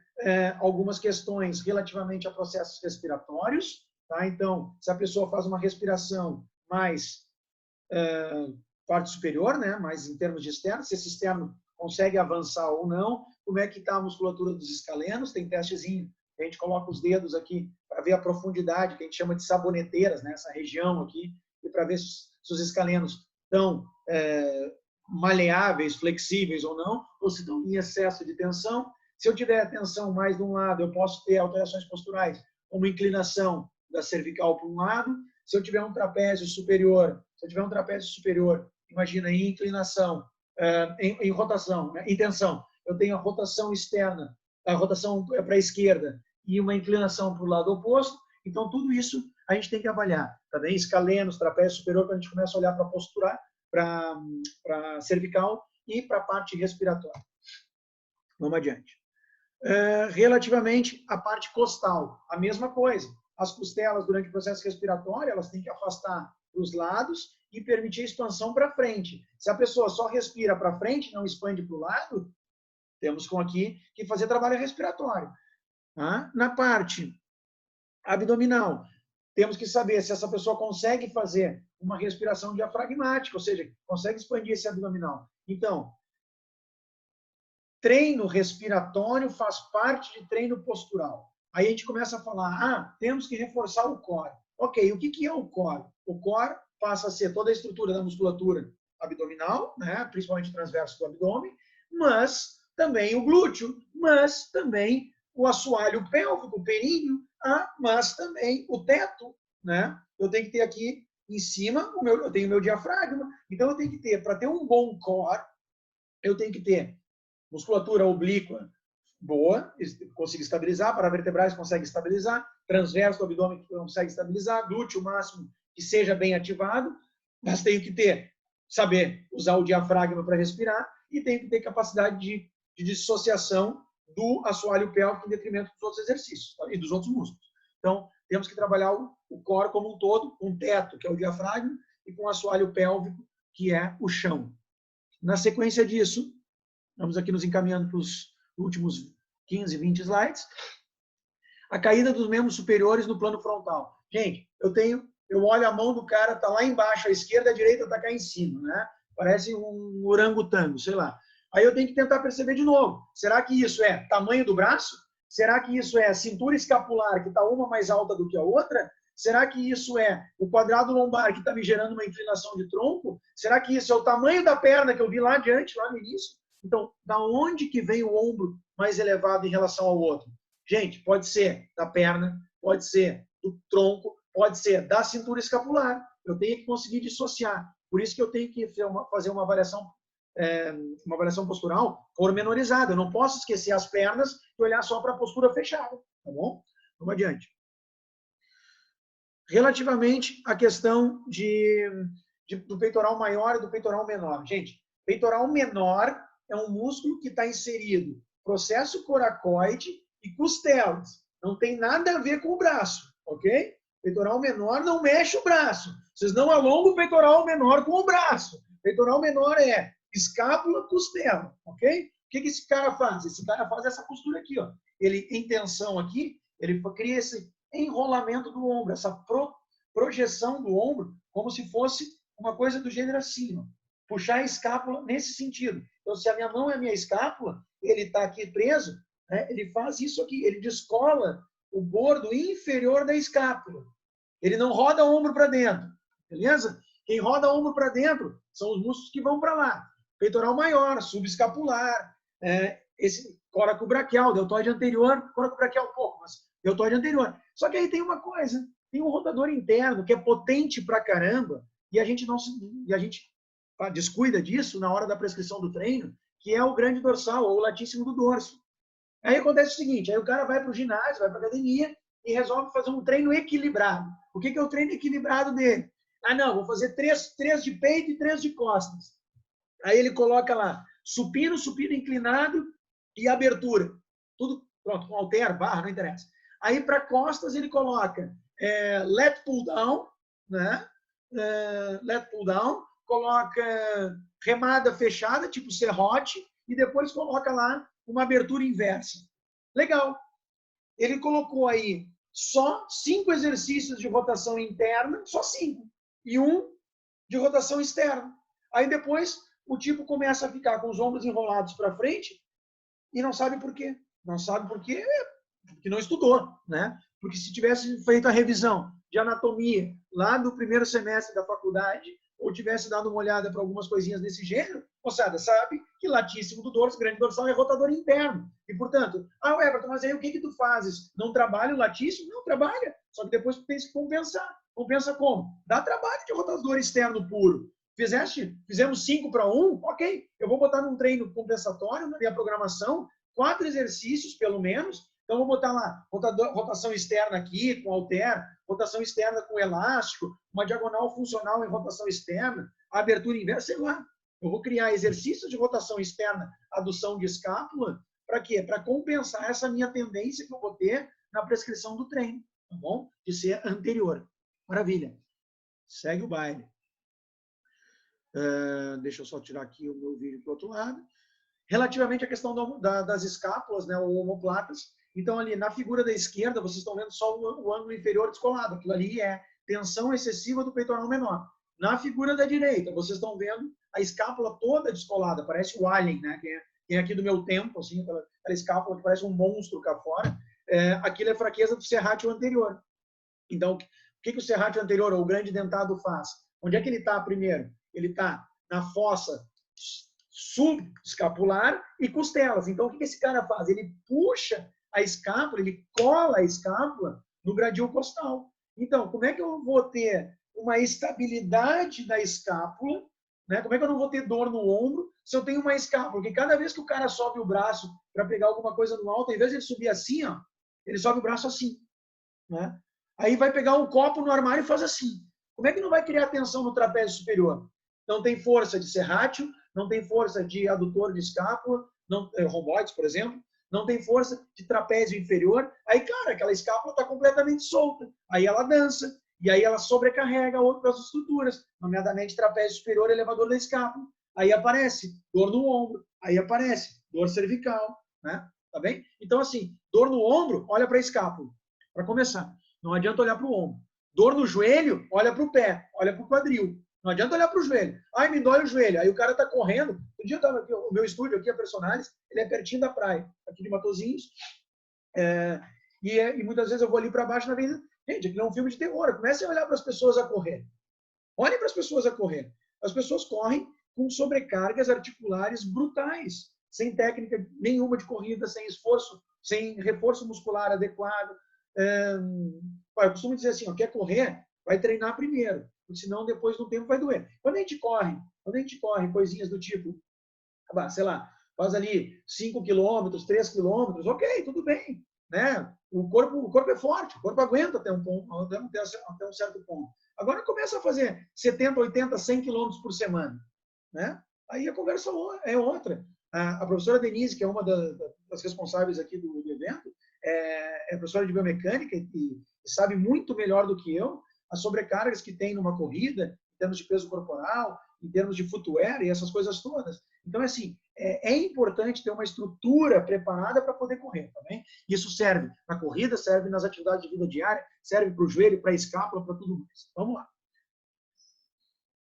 algumas questões relativamente a processos respiratórios. Tá? Então, se a pessoa faz uma respiração mais parte superior, né? Mais em termos de externo, se esse externo consegue avançar ou não, como é que está a musculatura dos escalenos, tem testezinho, a gente coloca os dedos aqui para ver a profundidade, que a gente chama de saboneteiras, né? Essa região aqui, e para ver se os escalenos estão maleáveis, flexíveis ou não, ou se estão em excesso de tensão. Se eu tiver tensão mais de um lado, eu posso ter alterações posturais, como inclinação da cervical para um lado. Se eu tiver um trapézio superior, imagina em inclinação, em rotação, né? Em tensão, eu tenho a rotação externa, a rotação para a esquerda e uma inclinação para o lado oposto. Então, tudo isso a gente tem que avaliar. Tá bem? Escalenos, trapézio superior, quando a gente começa a olhar para a postura, para cervical e para a parte respiratória. Vamos adiante. Relativamente à parte costal, a mesma coisa. As costelas, durante o processo respiratório, elas têm que afastar para os lados e permitir a expansão para frente. Se a pessoa só respira para frente, não expande para o lado, temos aqui que fazer trabalho respiratório. Tá? Na parte abdominal, temos que saber se essa pessoa consegue fazer uma respiração diafragmática, ou seja, consegue expandir esse abdominal. Então, treino respiratório faz parte de treino postural. Aí a gente começa a falar, temos que reforçar o core. Ok, o que é o core? O core passa a ser toda a estrutura da musculatura abdominal, né, principalmente transverso do abdômen, mas também o glúteo, mas também o assoalho pélvico, o períneo, mas também o teto, né? Eu tenho que ter aqui em cima, eu tenho o meu diafragma, então eu tenho que ter, para ter um bom core, eu tenho que ter musculatura oblíqua boa, consigo estabilizar, paravertebrais consegue estabilizar, transverso do abdômen consegue estabilizar, glúteo máximo que seja bem ativado, mas tenho que saber usar o diafragma para respirar e tenho que ter capacidade de dissociação do assoalho pélvico em detrimento dos outros exercícios e dos outros músculos. Então, temos que trabalhar o core como um todo, com o teto, que é o diafragma, e com o assoalho pélvico, que é o chão. Na sequência disso, vamos aqui nos encaminhando para os últimos 15, 20 slides. A caída dos membros superiores no plano frontal. Gente, eu olho a mão do cara, está lá embaixo, à esquerda, a direita está cá em cima, né? Parece um orangotango, sei lá. Aí eu tenho que tentar perceber de novo. Será que isso é tamanho do braço? Será que isso é a cintura escapular, que está uma mais alta do que a outra? Será que isso é o quadrado lombar, que está me gerando uma inclinação de tronco? Será que isso é o tamanho da perna que eu vi lá adiante, lá no início? Então, da onde que vem o ombro mais elevado em relação ao outro? Gente, pode ser da perna, pode ser do tronco, pode ser da cintura escapular. Eu tenho que conseguir dissociar. Por isso que eu tenho que fazer uma avaliação postural pormenorizada. Eu não posso esquecer as pernas e olhar só para a postura fechada. Tá bom? Vamos adiante. Relativamente à questão do peitoral maior e do peitoral menor. Gente, peitoral menor é um músculo que está inserido processo coracoide e costelas. Não tem nada a ver com o braço, ok? Peitoral menor não mexe o braço. Vocês não alongam o peitoral menor com o braço. Peitoral menor é escápula, costela, ok? O que esse cara faz? Esse cara faz essa postura aqui, ó. Ele, em tensão aqui, ele cria esse enrolamento do ombro, essa projeção do ombro, como se fosse uma coisa do gênero assim, ó. Puxar a escápula nesse sentido. Então, se a minha mão é a minha escápula, ele está aqui preso, né? Ele faz isso aqui, ele descola o bordo inferior da escápula. Ele não roda o ombro para dentro, beleza? Quem roda o ombro para dentro são os músculos que vão para lá. Peitoral maior, subescapular, esse coracobraquial, deltoide anterior, coracobraquial pouco, mas deltoide anterior. Só que aí tem uma coisa, tem um rotador interno que é potente pra caramba e a gente descuida disso na hora da prescrição do treino, que é o grande dorsal ou o latíssimo do dorso. Aí acontece o seguinte, aí o cara vai para o ginásio, vai para a academia e resolve fazer um treino equilibrado. O que é o treino equilibrado dele? Ah, não, vou fazer três de peito e 3 de costas. Aí ele coloca lá supino, supino inclinado e abertura. Tudo pronto, com halter, barra, não interessa. Aí para costas ele coloca lat pull down, né? Lat pull down, coloca remada fechada, tipo serrote, e depois coloca lá uma abertura inversa. Legal. Ele colocou aí só 5 exercícios de rotação interna, só 5, e 1 de rotação externa. Aí depois o tipo começa a ficar com os ombros enrolados para frente e não sabe por quê. Não sabe por quê, porque não estudou, né? Porque se tivesse feito a revisão de anatomia lá do primeiro semestre da faculdade, ou tivesse dado uma olhada para algumas coisinhas desse gênero, moçada, sabe que latíssimo do dorso, grande dorsal, é rotador interno. E, portanto, Everton, mas aí o que tu fazes? Não trabalha o latíssimo? Não trabalha. Só que depois tu tem que compensar. Compensa como? Dá trabalho de rotador externo puro. Fizemos 5 para 1, ok. Eu vou botar num treino compensatório, na minha programação, 4 exercícios, pelo menos. Então, vou botar lá rotação externa aqui, com halter, rotação externa com elástico, uma diagonal funcional em rotação externa, abertura inversa, sei lá. Eu vou criar exercícios de rotação externa, adução de escápula, para quê? Para compensar essa minha tendência que eu vou ter na prescrição do treino, tá bom? De ser anterior. Maravilha. Segue o baile. Deixa eu só tirar aqui o meu vídeo para o outro lado. Relativamente à questão das escápulas, né, ou omoplatas, então ali na figura da esquerda, vocês estão vendo só o ângulo inferior descolado. Aquilo ali é tensão excessiva do peitoral menor. Na figura da direita, vocês estão vendo a escápula toda descolada. Parece o alien, né? Quem é aqui do meu tempo, assim, aquela escápula que parece um monstro cá fora. Aquilo é fraqueza do serrátil anterior. Então, o que o serrátil anterior, ou o grande dentado, faz? Onde é que ele está primeiro? Ele está na fossa subescapular e costelas. Então, o que esse cara faz? Ele puxa a escápula, ele cola a escápula no gradil costal. Então, como é que eu vou ter uma estabilidade da escápula, né? Como é que eu não vou ter dor no ombro se eu tenho uma escápula? Porque cada vez que o cara sobe o braço para pegar alguma coisa no alto, ao invés de ele subir assim, ó, ele sobe o braço assim, né? Aí vai pegar um copo no armário e faz assim. Como é que não vai criar tensão no trapézio superior? Não tem força de serrátil, não tem força de adutor de escápula, romboides, por exemplo, não tem força de trapézio inferior. Aí, cara, aquela escápula está completamente solta. Aí ela dança, e aí ela sobrecarrega outras estruturas, nomeadamente trapézio superior, elevador da escápula. Aí aparece dor no ombro, aí aparece dor cervical, né? Tá bem? Então, assim, dor no ombro, olha para a escápula. Para começar, não adianta olhar para o ombro. Dor no joelho, olha para o pé, olha para o quadril. Não adianta olhar para o joelho. Ai, me dói o joelho. Aí o cara está correndo. Um dia eu estava aqui, o meu estúdio aqui, a Personalis, ele é pertinho da praia, aqui de Matosinhos. E muitas vezes eu vou ali para baixo na avenida. Gente, aqui não é um filme de terror. Comecem a olhar para as pessoas a correr. Olhem para as pessoas a correr. As pessoas correm com sobrecargas articulares brutais, sem técnica nenhuma de corrida, sem esforço, sem reforço muscular adequado. Eu costumo dizer assim, quer correr, vai treinar primeiro, porque senão depois do tempo vai doer. Quando a gente corre coisinhas do tipo, sei lá, faz ali 5 quilômetros, 3 quilômetros, ok, tudo bem, né? O corpo é forte, o corpo aguenta até um certo ponto. Agora começa a fazer 70, 80, 100 quilômetros por semana, né? Aí a conversa é outra. A professora Denise, que é uma das responsáveis aqui do evento, é professora de biomecânica e sabe muito melhor do que eu as sobrecargas que tem numa corrida, em termos de peso corporal, em termos de footwear e essas coisas todas. Então, assim, é importante ter uma estrutura preparada para poder correr, tá bem? Isso serve na corrida, serve nas atividades de vida diária, serve para o joelho, para a escápula, para tudo mais. Vamos lá.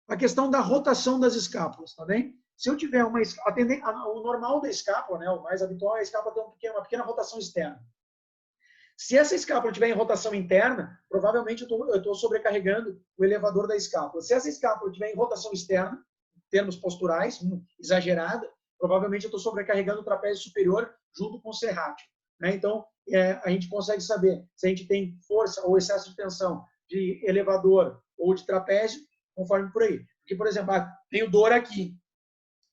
A questão da rotação das escápulas, tá bem? Se eu tiver o normal da escápula, né, o mais habitual é a escápula ter uma pequena rotação externa. Se essa escápula estiver em rotação interna, provavelmente eu estou sobrecarregando o elevador da escápula. Se essa escápula estiver em rotação externa, em termos posturais, exagerada, provavelmente eu estou sobrecarregando o trapézio superior junto com o serrátil. Né? Então, a gente consegue saber se a gente tem força ou excesso de tensão de elevador ou de trapézio, conforme por aí. Porque, por exemplo, tenho dor aqui.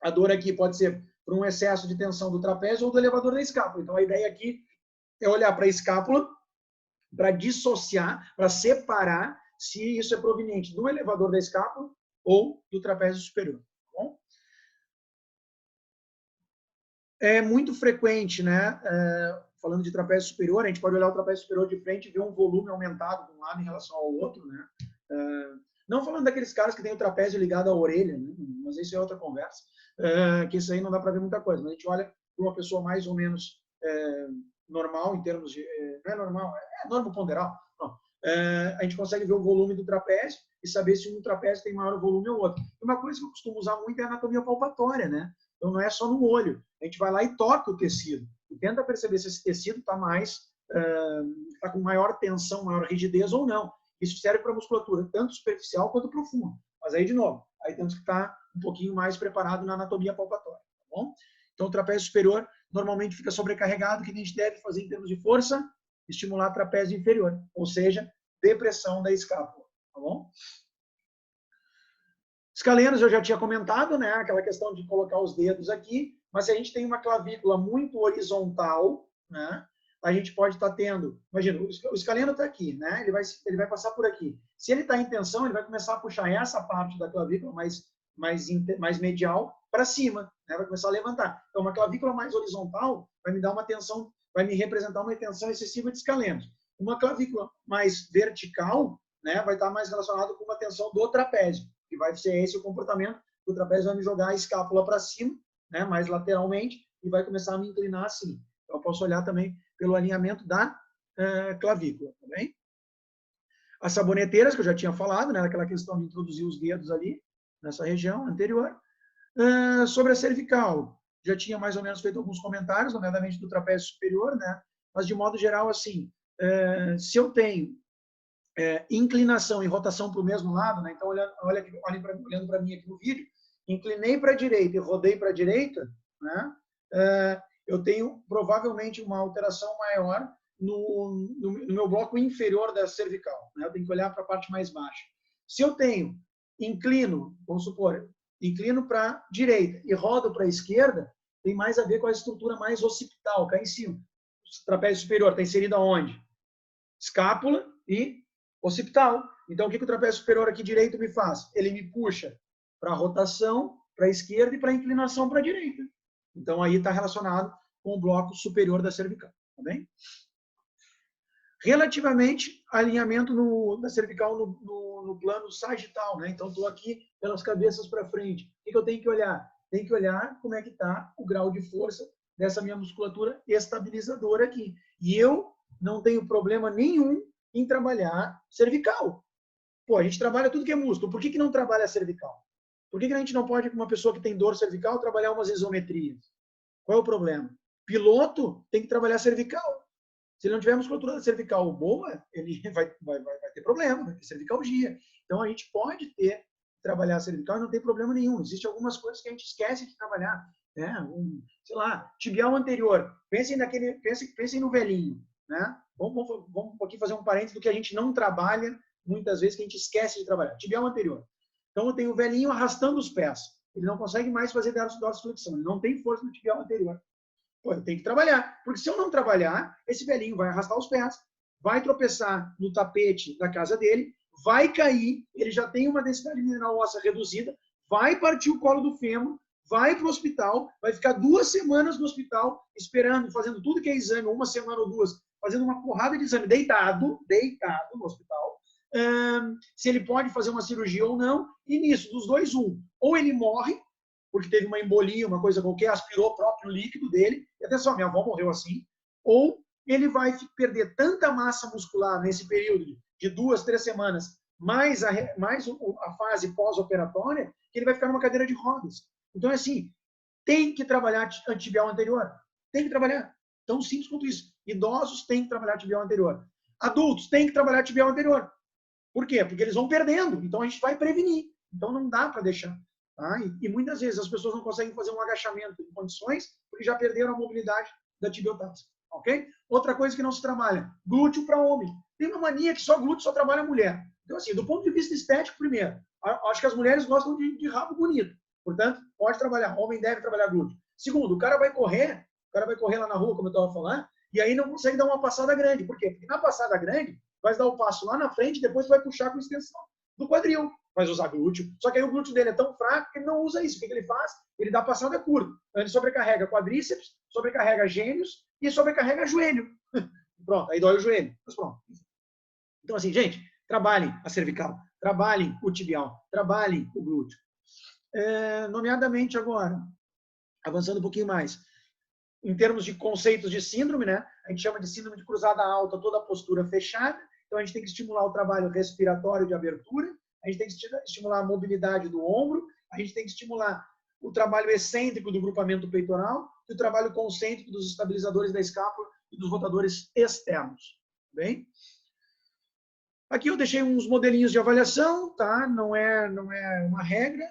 A dor aqui pode ser por um excesso de tensão do trapézio ou do elevador da escápula. Então, a ideia aqui é olhar para a escápula, para dissociar, para separar se isso é proveniente do elevador da escápula ou do trapézio superior. Tá bom? É muito frequente, né? Falando de trapézio superior, a gente pode olhar o trapézio superior de frente e ver um volume aumentado de um lado em relação ao outro, né? Não falando daqueles caras que têm o trapézio ligado à orelha, né? Mas isso é outra conversa, que isso aí não dá para ver muita coisa. Mas a gente olha para uma pessoa mais ou menos normal, em termos de... Não é normal, é normoponderal. A gente consegue ver o volume do trapézio e saber se um trapézio tem maior volume ou outro. E uma coisa que eu costumo usar muito é a anatomia palpatória, né? Então, não é só no olho. A gente vai lá e toca o tecido e tenta perceber se esse tecido está tá com maior tensão, maior rigidez ou não. Isso serve para a musculatura, tanto superficial quanto profunda. Mas aí, de novo, aí temos que estar um pouquinho mais preparado na anatomia palpatória. Tá bom? Então, o trapézio superior normalmente fica sobrecarregado. O que a gente deve fazer em termos de força? Estimular o trapézio inferior, ou seja, depressão da escápula. Tá bom? Escalenos eu já tinha comentado, né? Aquela questão de colocar os dedos aqui, mas se a gente tem uma clavícula muito horizontal, né? A gente pode estar tendo, imagina, o escaleno está aqui, né? Ele vai passar por aqui. Se ele está em tensão, ele vai começar a puxar essa parte da clavícula mais medial para cima, né? Vai começar a levantar. Então, uma clavícula mais horizontal vai me dar uma tensão, vai me representar uma tensão excessiva de escalenos. Uma clavícula mais vertical, né? Vai estar mais relacionado com uma tensão do trapézio. Que vai ser esse o comportamento, o trapézio vai me jogar a escápula para cima, né, mais lateralmente, e vai começar a me inclinar assim. Então, eu posso olhar também pelo alinhamento da clavícula, tá bem? As saboneteiras, que eu já tinha falado, né, aquela questão de introduzir os dedos ali, nessa região anterior. Sobre a cervical, já tinha mais ou menos feito alguns comentários, nomeadamente do trapézio superior, né, mas de modo geral, assim, se eu tenho inclinação e rotação para o mesmo lado, né? Então, olhando para mim aqui no vídeo, inclinei para a direita e rodei para a direita, né? Eu tenho provavelmente uma alteração maior no meu bloco inferior da cervical, né? Eu tenho que olhar para a parte mais baixa. Se eu inclino, vamos supor, inclino para a direita e rodo para a esquerda, tem mais a ver com a estrutura mais occipital, cá em cima. O trapézio superior está inserido aonde? Escápula e occipital. Então, o que o trapézio superior aqui direito me faz? Ele me puxa para a rotação, para a esquerda e para a inclinação para a direita. Então, aí está relacionado com o bloco superior da cervical. Tá bem? Relativamente ao alinhamento da cervical no plano sagital, né? Então, estou aqui pelas cabeças para frente. O que eu tenho que olhar? Tenho que olhar como é que está o grau de força dessa minha musculatura estabilizadora aqui. E eu não tenho problema nenhum em trabalhar cervical. Pô, a gente trabalha tudo que é músculo. Por que não trabalha cervical? Por que a gente não pode, com uma pessoa que tem dor cervical, trabalhar umas isometrias? Qual é o problema? Piloto tem que trabalhar cervical. Se ele não tiver musculatura cervical boa, ele vai ter problema, vai ter cervicalgia. Então, a gente pode trabalhar cervical e não tem problema nenhum. Existem algumas coisas que a gente esquece de trabalhar. Né? Sei lá, tibial anterior. Pensem no velhinho. Né? Vamos um pouquinho fazer um parênteses do que a gente não trabalha, muitas vezes, que a gente esquece de trabalhar. Tibial anterior. Então, eu tenho o velhinho arrastando os pés. Ele não consegue mais fazer dorsiflexão. Ele não tem força no tibial anterior. Pô, eu tenho que trabalhar. Porque se eu não trabalhar, esse velhinho vai arrastar os pés, vai tropeçar no tapete da casa dele, vai cair, ele já tem uma densidade mineral óssea reduzida, vai partir o colo do fêmur, vai para o hospital, vai ficar 2 semanas no hospital, esperando, fazendo tudo que é exame, 1 semana ou 2, fazendo uma porrada de exame, deitado no hospital, se ele pode fazer uma cirurgia ou não, e nisso, dos dois, ou ele morre, porque teve uma embolia, uma coisa qualquer, aspirou o próprio líquido dele, e até só, minha avó morreu assim, ou ele vai perder tanta massa muscular nesse período de 2, 3 semanas, mais a fase pós-operatória, que ele vai ficar numa cadeira de rodas. Então, é assim, tem que trabalhar antibial anterior. Tem que trabalhar. Tão simples quanto isso. Idosos têm que trabalhar tibial anterior. Adultos têm que trabalhar tibial anterior. Por quê? Porque eles vão perdendo. Então, a gente vai prevenir. Então, não dá para deixar. Tá? E muitas vezes as pessoas não conseguem fazer um agachamento em condições porque já perderam a mobilidade da tibiotársio. Ok? Outra coisa que não se trabalha, glúteo para homem. Tem uma mania que só glúteo só trabalha mulher. Então, assim, do ponto de vista estético, primeiro, acho que as mulheres gostam de rabo bonito. Portanto, pode trabalhar. Homem deve trabalhar glúteo. Segundo, o cara vai correr lá na rua, como eu estava falando, e aí não consegue dar uma passada grande. Por quê? Porque na passada grande, vai dar o passo lá na frente e depois vai puxar com extensão do quadril. Vai usar glúteo. Só que aí o glúteo dele é tão fraco que ele não usa isso. O que ele faz? Ele dá passada curta. Então, ele sobrecarrega quadríceps, sobrecarrega gêmeos e sobrecarrega joelho. Pronto, aí dói o joelho. Mas pronto. Então, assim, gente, trabalhem a cervical, trabalhem o tibial, trabalhem o glúteo. Nomeadamente agora, avançando um pouquinho mais, em termos de conceitos de síndrome, né? A gente chama de síndrome de cruzada alta, toda a postura fechada. Então, a gente tem que estimular o trabalho respiratório de abertura, a gente tem que estimular a mobilidade do ombro, a gente tem que estimular o trabalho excêntrico do grupamento peitoral e o trabalho concêntrico dos estabilizadores da escápula e dos rotadores externos. Bem? Aqui eu deixei uns modelinhos de avaliação, tá? Não é uma regra.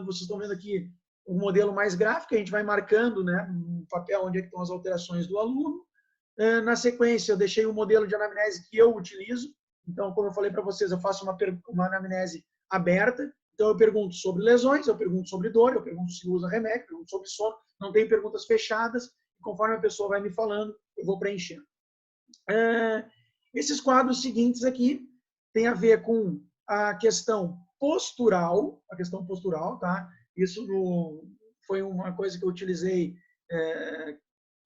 Vocês estão vendo aqui um modelo mais gráfico, a gente vai marcando, né, no papel onde é que estão as alterações do aluno. Na sequência, eu deixei um modelo de anamnese que eu utilizo. Então, como eu falei para vocês, eu faço uma anamnese aberta. Então, eu pergunto sobre lesões, eu pergunto sobre dor, eu pergunto se usa remédio, eu pergunto sobre sono. Não tem perguntas fechadas. Conforme a pessoa vai me falando, eu vou preenchendo. Esses quadros seguintes aqui têm a ver com a questão postural, tá? Isso foi uma coisa que eu utilizei,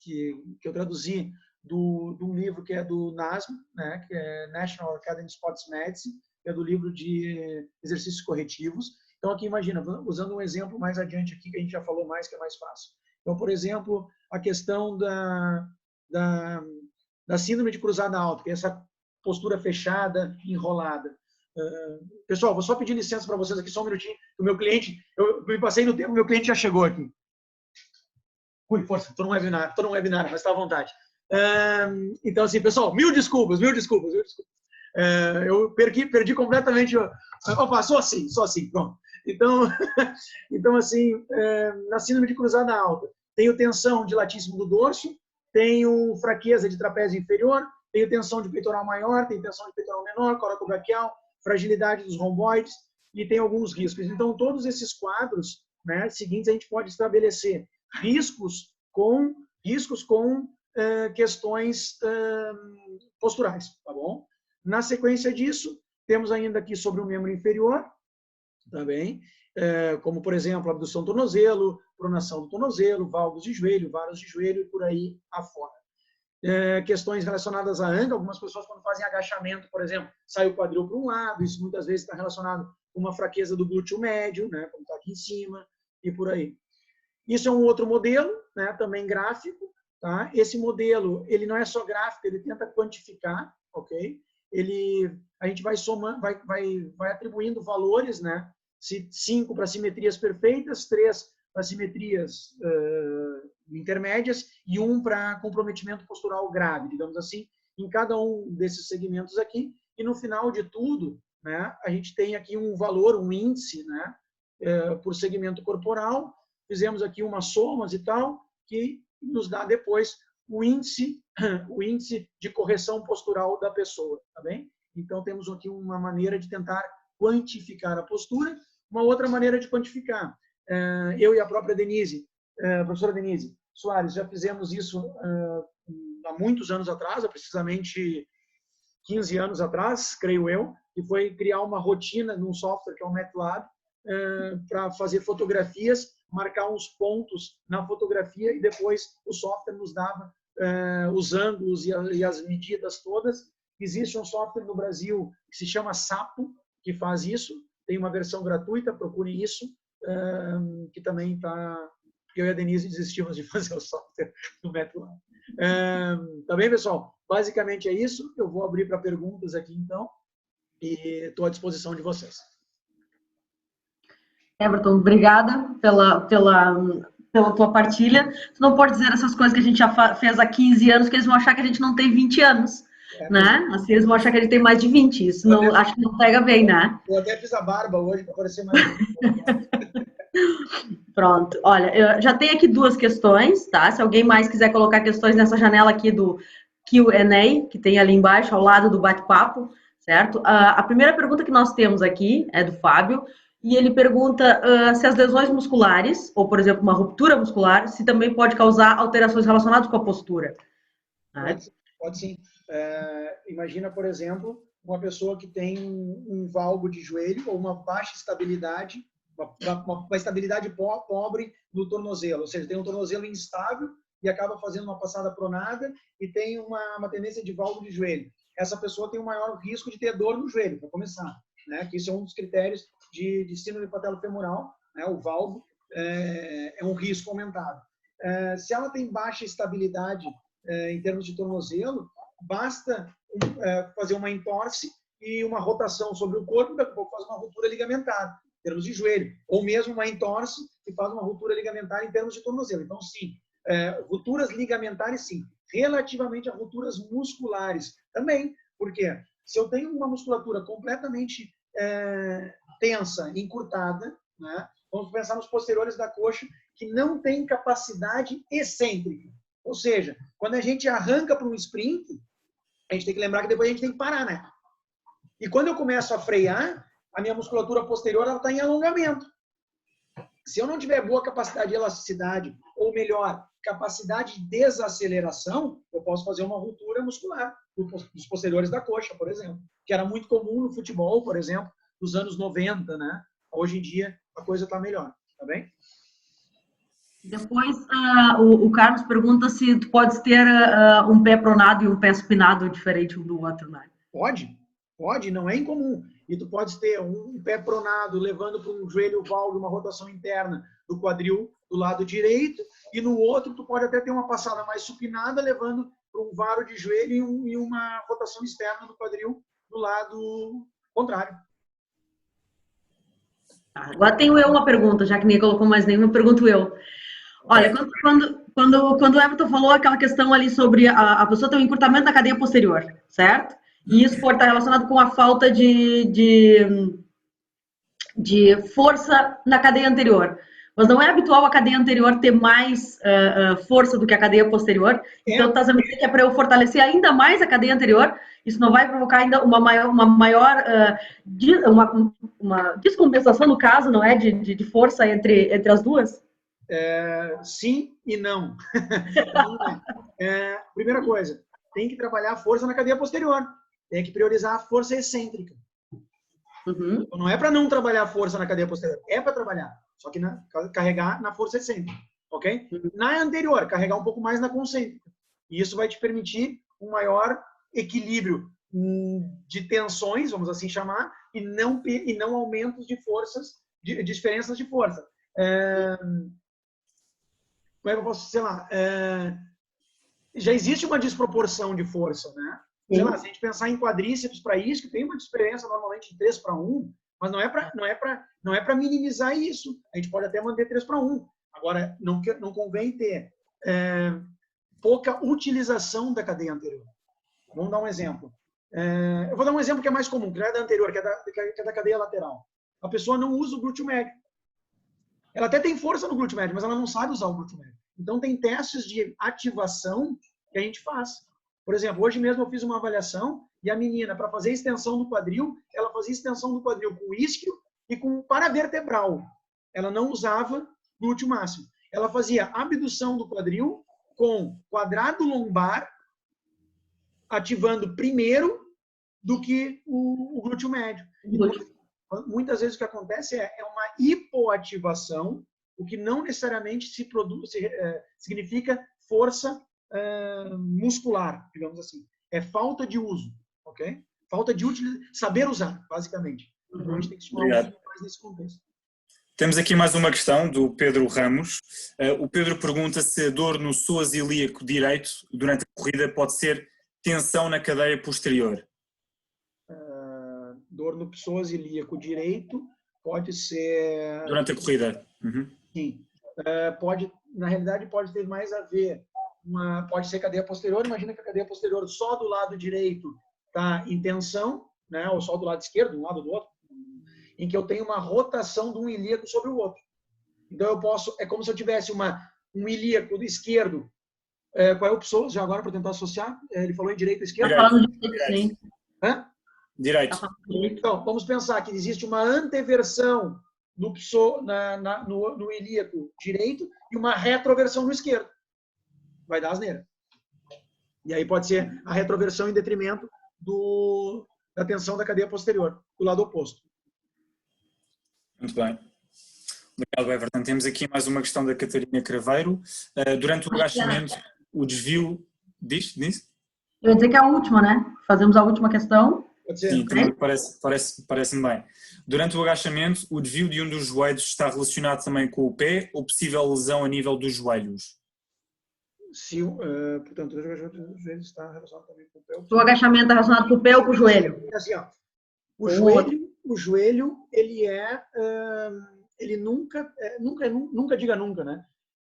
que eu traduzi de um livro que é do NASM, né, que é National Academy of Sports Medicine, que é do livro de exercícios corretivos. Então, aqui, imagina, usando um exemplo mais adiante aqui, que a gente já falou mais, que é mais fácil. Então, por exemplo, a questão da síndrome de cruzada alta, que é essa postura fechada, enrolada. Pessoal, vou só pedir licença para vocês aqui, só um minutinho. O meu cliente, eu me passei no tempo, o meu cliente já chegou aqui. Ui, força, estou num webinar, mas está à vontade. Então, assim, pessoal, mil desculpas. Eu perdi completamente. Opa, só assim, pronto. Então assim, na síndrome de cruzada alta, tenho tensão dilatíssimo do dorso, tenho fraqueza de trapézio inferior, tenho tensão de peitoral maior, tenho tensão de peitoral menor, coracobraquial, fragilidade dos romboides e tem alguns riscos. Então, todos esses quadros, né, seguintes, a gente pode estabelecer riscos com questões posturais, tá bom? Na sequência disso, temos ainda aqui sobre o membro inferior, tá bem? Como, por exemplo, abdução do tornozelo, pronação do tornozelo, valgos de joelho, varos de joelho e por aí afora. Questões relacionadas à anga, algumas pessoas quando fazem agachamento, por exemplo, sai o quadril para um lado, isso muitas vezes está relacionado com uma fraqueza do glúteo médio, né, como está aqui em cima, e por aí. Isso é um outro modelo, né, também gráfico, tá? Esse modelo, ele não é só gráfico, ele tenta quantificar, ok? A gente vai somando, vai atribuindo valores, né? 5 para simetrias perfeitas, 3 para simetrias intermédias e 1 para comprometimento postural grave, digamos assim, em cada um desses segmentos aqui. E no final de tudo, né, a gente tem aqui um valor, um índice, né, por segmento corporal. Fizemos aqui umas somas e tal, que nos dá depois o índice de correção postural da pessoa, tá bem? Então, temos aqui uma maneira de tentar quantificar a postura. Uma outra maneira de quantificar, eu e a própria Denise, a professora Denise Soares, já fizemos isso há muitos anos atrás, há precisamente 15 anos atrás, creio eu, que foi criar uma rotina num software que é o MATLAB, para fazer fotografias, marcar uns pontos na fotografia e depois o software nos dava os ângulos e as medidas todas. Existe um software no Brasil que se chama Sapo, que faz isso. Tem uma versão gratuita, procurem isso, que também está... Eu e a Denise desistimos de fazer o software no MATLAB. Tá bem, pessoal? Basicamente é isso. Eu vou abrir para perguntas aqui, então, e estou à disposição de vocês. Everton, obrigada pela tua partilha. Tu não pode dizer essas coisas que a gente já fez há 15 anos, que eles vão achar que a gente não tem 20 anos, né? Assim eles vão achar que a gente tem mais de 20. Isso não, acho que não pega bem, né? Eu até fiz a barba hoje para parecer mais... Pronto. Olha, eu já tenho aqui 2 questões, tá? Se alguém mais quiser colocar questões nessa janela aqui do Q&A, que tem ali embaixo, ao lado do bate-papo, certo? A primeira pergunta que nós temos aqui é do Fábio, e ele pergunta se as lesões musculares, ou por exemplo, uma ruptura muscular, se também pode causar alterações relacionadas com a postura. Pode sim. Imagina, por exemplo, uma pessoa que tem um valgo de joelho ou uma baixa estabilidade, uma estabilidade pobre no tornozelo, ou seja, tem um tornozelo instável e acaba fazendo uma passada pronada e tem uma tendência de valgo de joelho. Essa pessoa tem um maior risco de ter dor no joelho, para começar, né? Que isso é um dos critérios de síndrome patelofemoral, né? O valgo é um risco aumentado. Se ela tem baixa estabilidade em termos de tornozelo, basta fazer uma entorse e uma rotação sobre o corpo, daqui a pouco faz uma ruptura ligamentar em termos de joelho, ou mesmo uma entorse e faz uma ruptura ligamentar em termos de tornozelo. Então, sim, rupturas ligamentares, sim. Relativamente a rupturas musculares, também. Por quê? Se eu tenho uma musculatura completamente tensa, encurtada, né? Vamos pensar nos posteriores da coxa, que não tem capacidade excêntrica. Ou seja, quando a gente arranca para um sprint, a gente tem que lembrar que depois a gente tem que parar, né? E quando eu começo a frear, a minha musculatura posterior está em alongamento. Se eu não tiver boa capacidade de elasticidade, ou melhor, capacidade de desaceleração, eu posso fazer uma ruptura muscular dos posteriores da coxa, por exemplo, que era muito comum no futebol, por exemplo, dos anos 90, né? Hoje em dia a coisa está melhor, tá bem? Depois, o Carlos pergunta se tu podes ter um pé pronado e um pé supinado diferente um do outro, né? Pode, não é incomum. E tu pode ter um pé pronado levando para um joelho valgo, uma rotação interna do quadril do lado direito, e no outro tu pode até ter uma passada mais supinada levando para um varo de joelho e uma rotação externa do quadril do lado contrário. Agora tenho eu uma pergunta, já que ninguém colocou mais nenhuma, pergunto eu. Olha, quando o Everton falou aquela questão ali sobre a pessoa ter um encurtamento da cadeia posterior, certo? E isso pode estar relacionado com a falta de força na cadeia anterior. Mas não é habitual a cadeia anterior ter mais força do que a cadeia posterior. Então, tu estás a me dizer que é para eu fortalecer ainda mais a cadeia anterior, isso não vai provocar ainda uma maior descompensação, no caso, não é? De força entre as duas? Sim e não. Primeira coisa, tem que trabalhar a força na cadeia posterior. Tem que priorizar a força excêntrica. Uhum. Então, não é para não trabalhar a força na cadeia posterior, é para trabalhar, só que carregar na força excêntrica, ok? Uhum. Na anterior, carregar um pouco mais na concêntrica. E isso vai te permitir um maior equilíbrio de tensões, vamos assim chamar, e não aumentos de forças, de diferenças de força. Como é que eu posso, sei lá, já existe uma desproporção de força, né? Sei lá, se a gente pensar em quadríceps para isso, que tem uma diferença normalmente de 3:1, mas não é para minimizar isso. A gente pode até manter 3:1. Agora, não convém ter pouca utilização da cadeia anterior. Vamos dar um exemplo. Eu vou dar um exemplo que é mais comum, que não é da anterior, que é da cadeia lateral. A pessoa não usa o glúteo médio. Ela até tem força no glúteo médio, mas ela não sabe usar o glúteo médio. Então, tem testes de ativação que a gente faz. Por exemplo, hoje mesmo eu fiz uma avaliação e a menina, para fazer extensão do quadril, ela fazia extensão do quadril com isquio e com paravertebral. Ela não usava glúteo máximo. Ela fazia abdução do quadril com quadrado lombar ativando primeiro do que o glúteo médio. Então, muitas vezes o que acontece é uma hipoativação, o que não necessariamente significa força muscular, digamos assim. É falta de uso, ok? Falta de saber usar, basicamente. Então, a gente tem que estimular um pouco mais nesse contexto. Temos aqui mais uma questão do Pedro Ramos. O Pedro pergunta se a dor no psoas ilíaco direito durante a corrida pode ser tensão na cadeia posterior. Dor no psoas ilíaco direito Pode ser... Durante a corrida. Uhum. Sim. Na realidade, pode ter mais a ver. Pode ser cadeia posterior. Imagina que a cadeia posterior só do lado direito está em tensão, né? Ou só do lado esquerdo, de um lado do outro, em que eu tenho uma rotação de um ilíaco sobre o outro. Então, eu posso... É como se eu tivesse um ilíaco do esquerdo. Qual é o psoas? Já agora, para tentar associar. Ele falou em direito e esquerdo? Tá falando de direito, sim. Hã? Direito. Então, vamos pensar que existe uma anteversão no ilíaco direito e uma retroversão no esquerdo. Vai dar asneira. E aí pode ser a retroversão em detrimento da tensão da cadeia posterior, do lado oposto. Muito bem. Obrigado, Everton. Temos aqui mais uma questão da Catarina Craveiro. Durante o agachamento, o desvio... Diz? Eu ia dizer que é a última, né? Fazemos a última questão. Pode ser? Sim, também parece-me bem. Durante o agachamento, o desvio de um dos joelhos está relacionado também com o pé ou possível lesão a nível dos joelhos? Portanto, o agachamento dos joelhos está relacionado também com o pé. O agachamento está relacionado com o pé ou com o joelho? Assim, ó, o joelho, ele nunca diga nunca, né?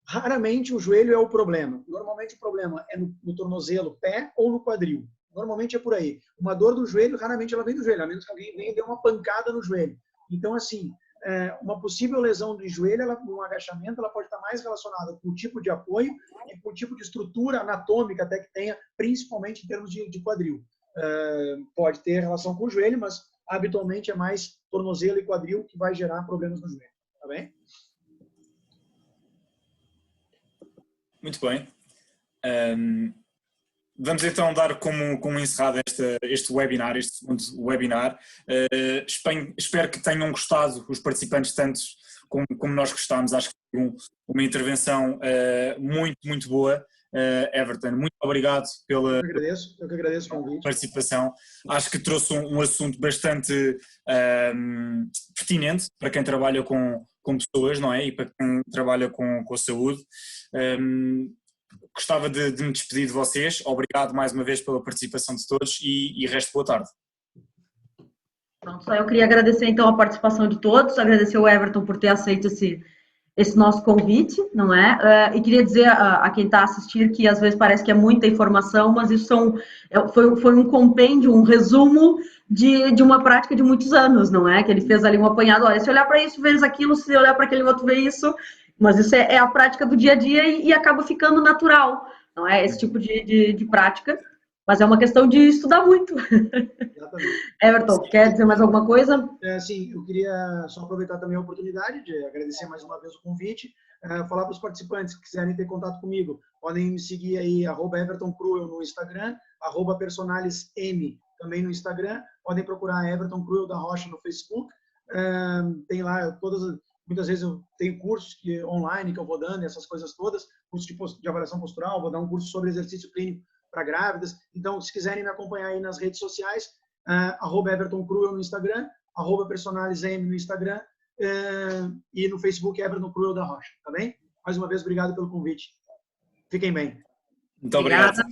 Raramente o joelho é o problema. Normalmente o problema é no tornozelo, pé ou no quadril. Normalmente é por aí. Uma dor do joelho, raramente ela vem do joelho, a menos que alguém venha e dê uma pancada no joelho. Então, assim, uma possível lesão do joelho, um agachamento, ela pode estar mais relacionada com o tipo de apoio e com o tipo de estrutura anatômica até que tenha, principalmente em termos de quadril. Pode ter relação com o joelho, mas habitualmente é mais tornozelo e quadril que vai gerar problemas no joelho. Tá bem? Muito bem. Vamos então dar como encerrado este webinar, este segundo webinar. Espero que tenham gostado, os participantes, tanto como nós gostámos. Acho que foi uma intervenção muito, muito boa. Everton, muito obrigado pela Eu que agradeço o convite. Participação. Acho que trouxe um assunto bastante pertinente para quem trabalha com pessoas, não é? E para quem trabalha com a saúde. Gostava de me despedir de vocês. Obrigado mais uma vez pela participação de todos e resto boa tarde. Pronto, só eu queria agradecer então a participação de todos, agradecer o Everton por ter aceito esse nosso convite, não é? E queria dizer a quem está assistindo que às vezes parece que é muita informação, mas isso foi um compêndio, um resumo de uma prática de muitos anos, não é? Que ele fez ali um apanhado, olha, se olhar para isso, vê aquilo, se olhar para aquele outro, vê isso, mas isso é a prática do dia a dia e acaba ficando natural, não é? Esse tipo de prática, mas é uma questão de estudar muito. Exatamente. Everton, quer dizer mais alguma coisa? Sim, eu queria só aproveitar também a oportunidade de agradecer mais uma vez o convite, falar para os participantes que quiserem ter contato comigo, podem me seguir aí, @EvertonCruel no Instagram, @PersonalesM também no Instagram, podem procurar Everton Cruel da Rocha no Facebook, tem lá muitas vezes eu tenho cursos online que eu vou dando, essas coisas todas, curso de avaliação postural, vou dar um curso sobre exercício clínico para grávidas, então se quiserem me acompanhar aí nas redes sociais, @Everton Cruel no Instagram, @PersonalesM no Instagram e no Facebook Everton Cruel da Rocha, tá bem? Mais uma vez, obrigado pelo convite. Fiquem bem. Muito obrigado.